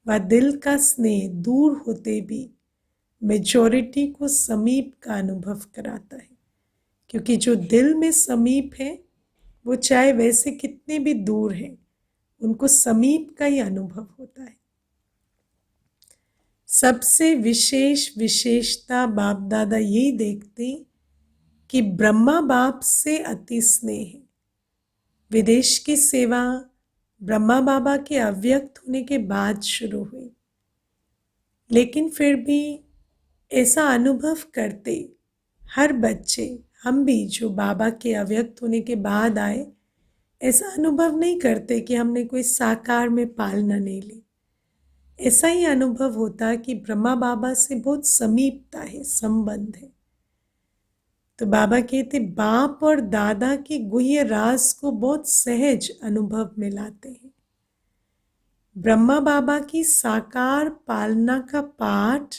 व दिल का स्नेह दूर होते भी मेजॉरिटी को समीप का अनुभव कराता है। क्योंकि जो दिल में समीप है वो चाहे वैसे कितने भी दूर हैं, उनको समीप का ही अनुभव होता है। सबसे विशेष विशेषता बाप दादा यही देखते कि ब्रह्मा बाप से अति स्नेह है। विदेश की सेवा ब्रह्मा बाबा के अव्यक्त होने के बाद शुरू हुई, लेकिन फिर भी ऐसा अनुभव करते हर बच्चे, हम भी जो बाबा के अव्यक्त होने के बाद आए, ऐसा अनुभव नहीं करते कि हमने कोई साकार में पालना नहीं ली। ऐसा ही अनुभव होता कि ब्रह्मा बाबा से बहुत समीपता है, संबंध है। तो बाबा कहते बाप और दादा के गुह्य राज को बहुत सहज अनुभव में लाते हैं। ब्रह्मा बाबा की साकार पालना का पाठ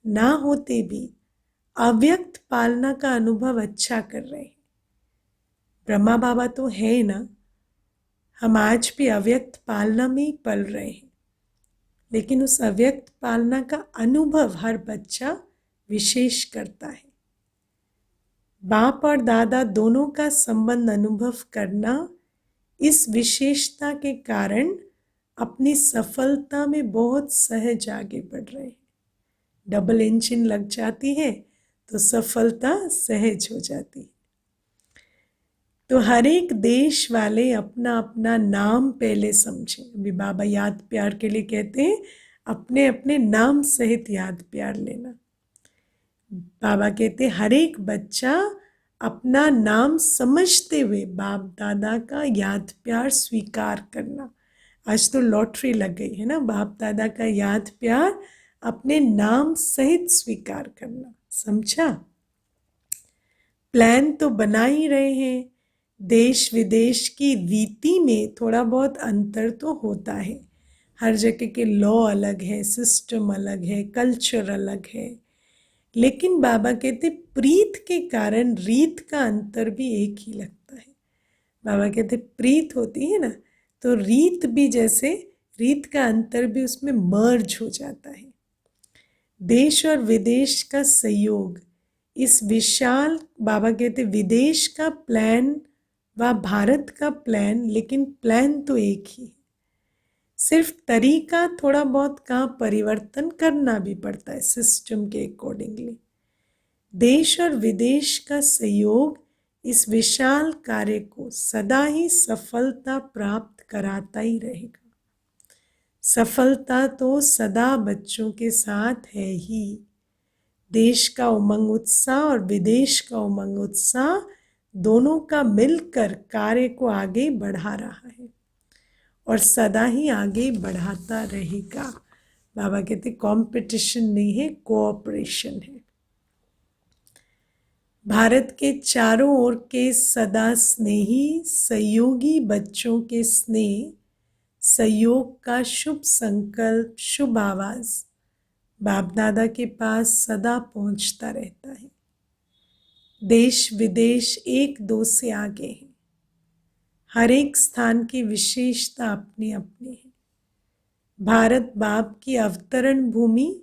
ना होते भी अव्यक्त पालना का अनुभव अच्छा कर रहे हैं। ब्रह्मा बाबा तो है ना, हम आज भी अव्यक्त पालना में ही पल रहे हैं, लेकिन उस अव्यक्त पालना का अनुभव हर बच्चा विशेष करता है। बाप और दादा दोनों का संबंध अनुभव करना इस विशेषता के कारण अपनी सफलता में बहुत सहज आगे बढ़ रहे हैं। डबल इंजन लग जाती है तो सफलता सहज हो जाती है। तो हर एक देश वाले अपना अपना नाम पहले समझें। अभी बाबा याद प्यार के लिए कहते हैं अपने अपने नाम सहित याद प्यार लेना। बाबा कहते हर एक बच्चा अपना नाम समझते हुए बाप दादा का याद प्यार स्वीकार करना। आज तो लॉटरी लग गई है ना, बाप दादा का याद प्यार अपने नाम सहित स्वीकार करना। समझा? प्लान तो बना ही रहे हैं। देश विदेश की रीति में थोड़ा बहुत अंतर तो होता है। हर जगह के लॉ अलग है, सिस्टम अलग है, कल्चर अलग है, लेकिन बाबा कहते प्रीत के कारण रीत का अंतर भी एक ही लगता है। बाबा कहते प्रीत होती है ना तो रीत भी, जैसे रीत का अंतर भी उसमें मर्ज हो जाता है। देश और विदेश का सहयोग, इस विशाल, बाबा कहते विदेश का प्लान व भारत का प्लान, लेकिन प्लान तो एक ही है। सिर्फ तरीका थोड़ा बहुत का परिवर्तन करना भी पड़ता है सिस्टम के अकॉर्डिंगली। देश और विदेश का सहयोग इस विशाल कार्य को सदा ही सफलता प्राप्त कराता ही रहेगा। सफलता तो सदा बच्चों के साथ है ही। देश का उमंग उत्साह और विदेश का उमंग उत्साह दोनों का मिलकर कार्य को आगे बढ़ा रहा है और सदा ही आगे बढ़ाता रहेगा। बाबा कहते कंपटीशन नहीं है, कोऑपरेशन है। भारत के चारों ओर के सदा स्नेही सहयोगी बच्चों के स्नेह सहयोग का शुभ संकल्प, शुभ आवाज बाप दादा के पास सदा पहुंचता रहता है। देश विदेश एक दो से आगे है। हर एक स्थान की विशेषता अपनी अपनी है। भारत बाप की अवतरण भूमि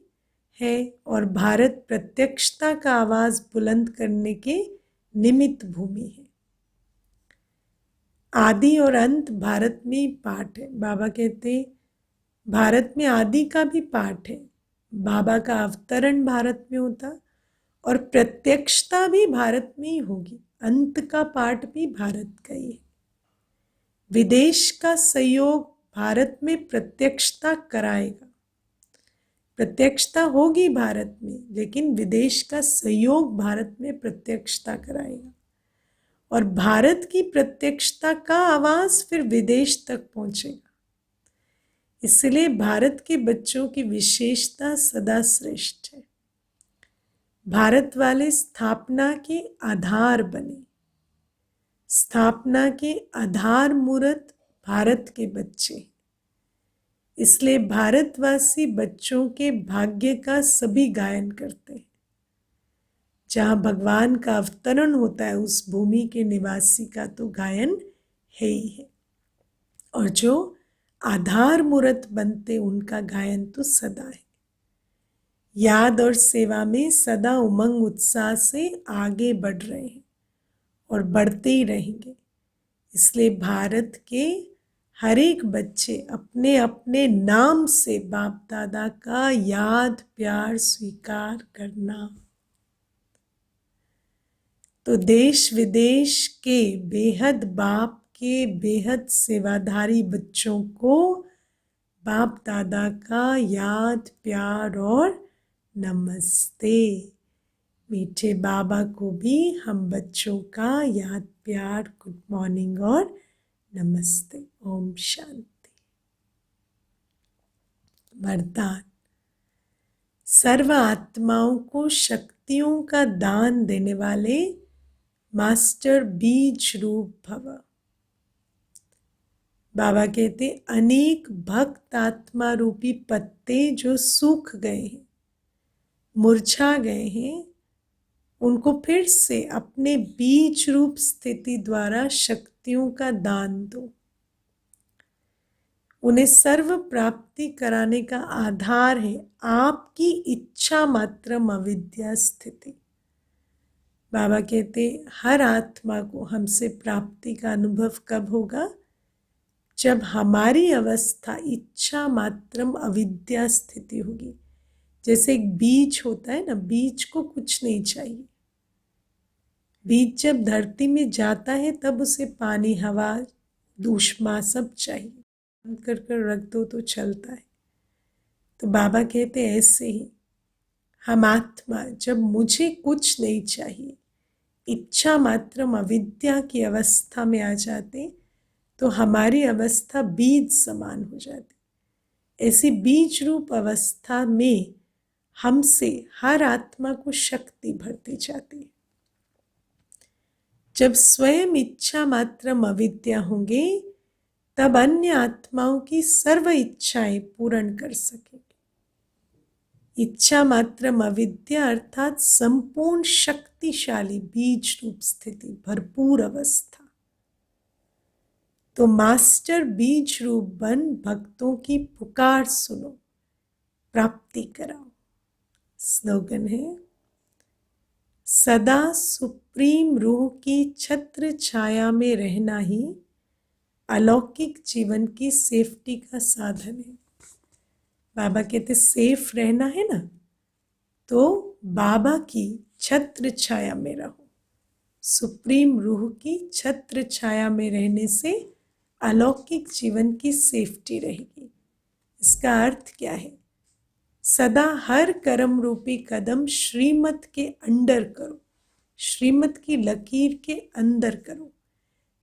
है और भारत प्रत्यक्षता का आवाज बुलंद करने के निमित्त भूमि है। आदि और अंत भारत में ही पाठ है। बाबा कहते भारत में आदि का भी पाठ है। बाबा का अवतरण भारत में होता और प्रत्यक्षता भी भारत में ही होगी। अंत का पाठ भी भारत का ही है। विदेश का सहयोग भारत में प्रत्यक्षता कराएगा। प्रत्यक्षता होगी भारत में, लेकिन विदेश का सहयोग भारत में प्रत्यक्षता कराएगा और भारत की प्रत्यक्षता का आवाज फिर विदेश तक पहुंचेगा। इसलिए भारत के बच्चों की विशेषता सदा श्रेष्ठ है। भारत वाले स्थापना के आधार बने। स्थापना के आधार मूर्त भारत के बच्चे। इसलिए भारतवासी बच्चों के भाग्य का सभी गायन करते हैं। जहाँ भगवान का अवतरण होता है उस भूमि के निवासी का तो गायन है ही है, और जो आधार मूर्त बनते उनका गायन तो सदा है। याद और सेवा में सदा उमंग उत्साह से आगे बढ़ रहे हैं और बढ़ते ही रहेंगे। इसलिए भारत के हर एक बच्चे अपने अपने नाम से बाप दादा का याद प्यार स्वीकार करना। तो देश विदेश के बेहद बाप के बेहद सेवाधारी बच्चों को बाप दादा का याद प्यार और नमस्ते। मीठे बाबा को भी हम बच्चों का याद प्यार गुड मॉर्निंग और नमस्ते। ओम शांति। वरदान। सर्व आत्माओं को शक्तियों का दान देने वाले मास्टर बीज रूप भव। बाबा कहते अनेक भक्त आत्मा रूपी पत्ते जो सूख गए हैं, मुरझा गए हैं, उनको फिर से अपने बीज रूप स्थिति द्वारा शक्तियों का दान दो। उन्हें सर्व प्राप्ति कराने का आधार है आपकी इच्छा मात्रम अविद्या स्थिति। बाबा कहते हर आत्मा को हमसे प्राप्ति का अनुभव कब होगा? जब हमारी अवस्था इच्छा मात्रम अविद्या स्थिति होगी। जैसे एक बीज होता है ना, बीज को कुछ नहीं चाहिए। बीज जब धरती में जाता है तब उसे पानी हवा ऊष्मा सब चाहिए। बंद कर कर रख दो तो चलता है। तो बाबा कहते ऐसे ही हम आत्मा जब मुझे कुछ नहीं चाहिए, इच्छा मात्रम अविद्या की अवस्था में आ जाते तो हमारी अवस्था बीज समान हो जाती। ऐसी बीज रूप अवस्था में हमसे हर आत्मा को शक्ति भरती जाती है। जब स्वयं इच्छा मात्रम अविद्या होंगे तब अन्य आत्माओं की सर्व इच्छाएं पूर्ण कर सकेंगे। इच्छा मात्रम अविद्या अर्थात संपूर्ण शक्तिशाली बीज रूप स्थिति, भरपूर अवस्था। तो मास्टर बीज रूप बन भक्तों की पुकार सुनो, प्राप्ति कराओ। स्लोगन है सदा सुप्रीम रूह की छत्र छाया में रहना ही अलौकिक जीवन की सेफ्टी का साधन है। बाबा कहते सेफ रहना है ना, तो बाबा की छत्र छाया में रहो। सुप्रीम रूह की छत्र छाया में रहने से अलौकिक जीवन की सेफ्टी रहेगी। इसका अर्थ क्या है? सदा हर कर्म रूपी कदम श्रीमत के अंडर करो, श्रीमत की लकीर के अंदर करो।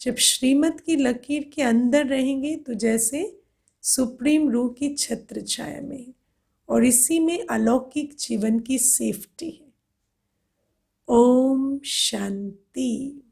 जब श्रीमत की लकीर के अंदर रहेंगे तो जैसे सुप्रीम रूह की छत्र छाया में, और इसी में अलौकिक जीवन की सेफ्टी है। ओम शांति।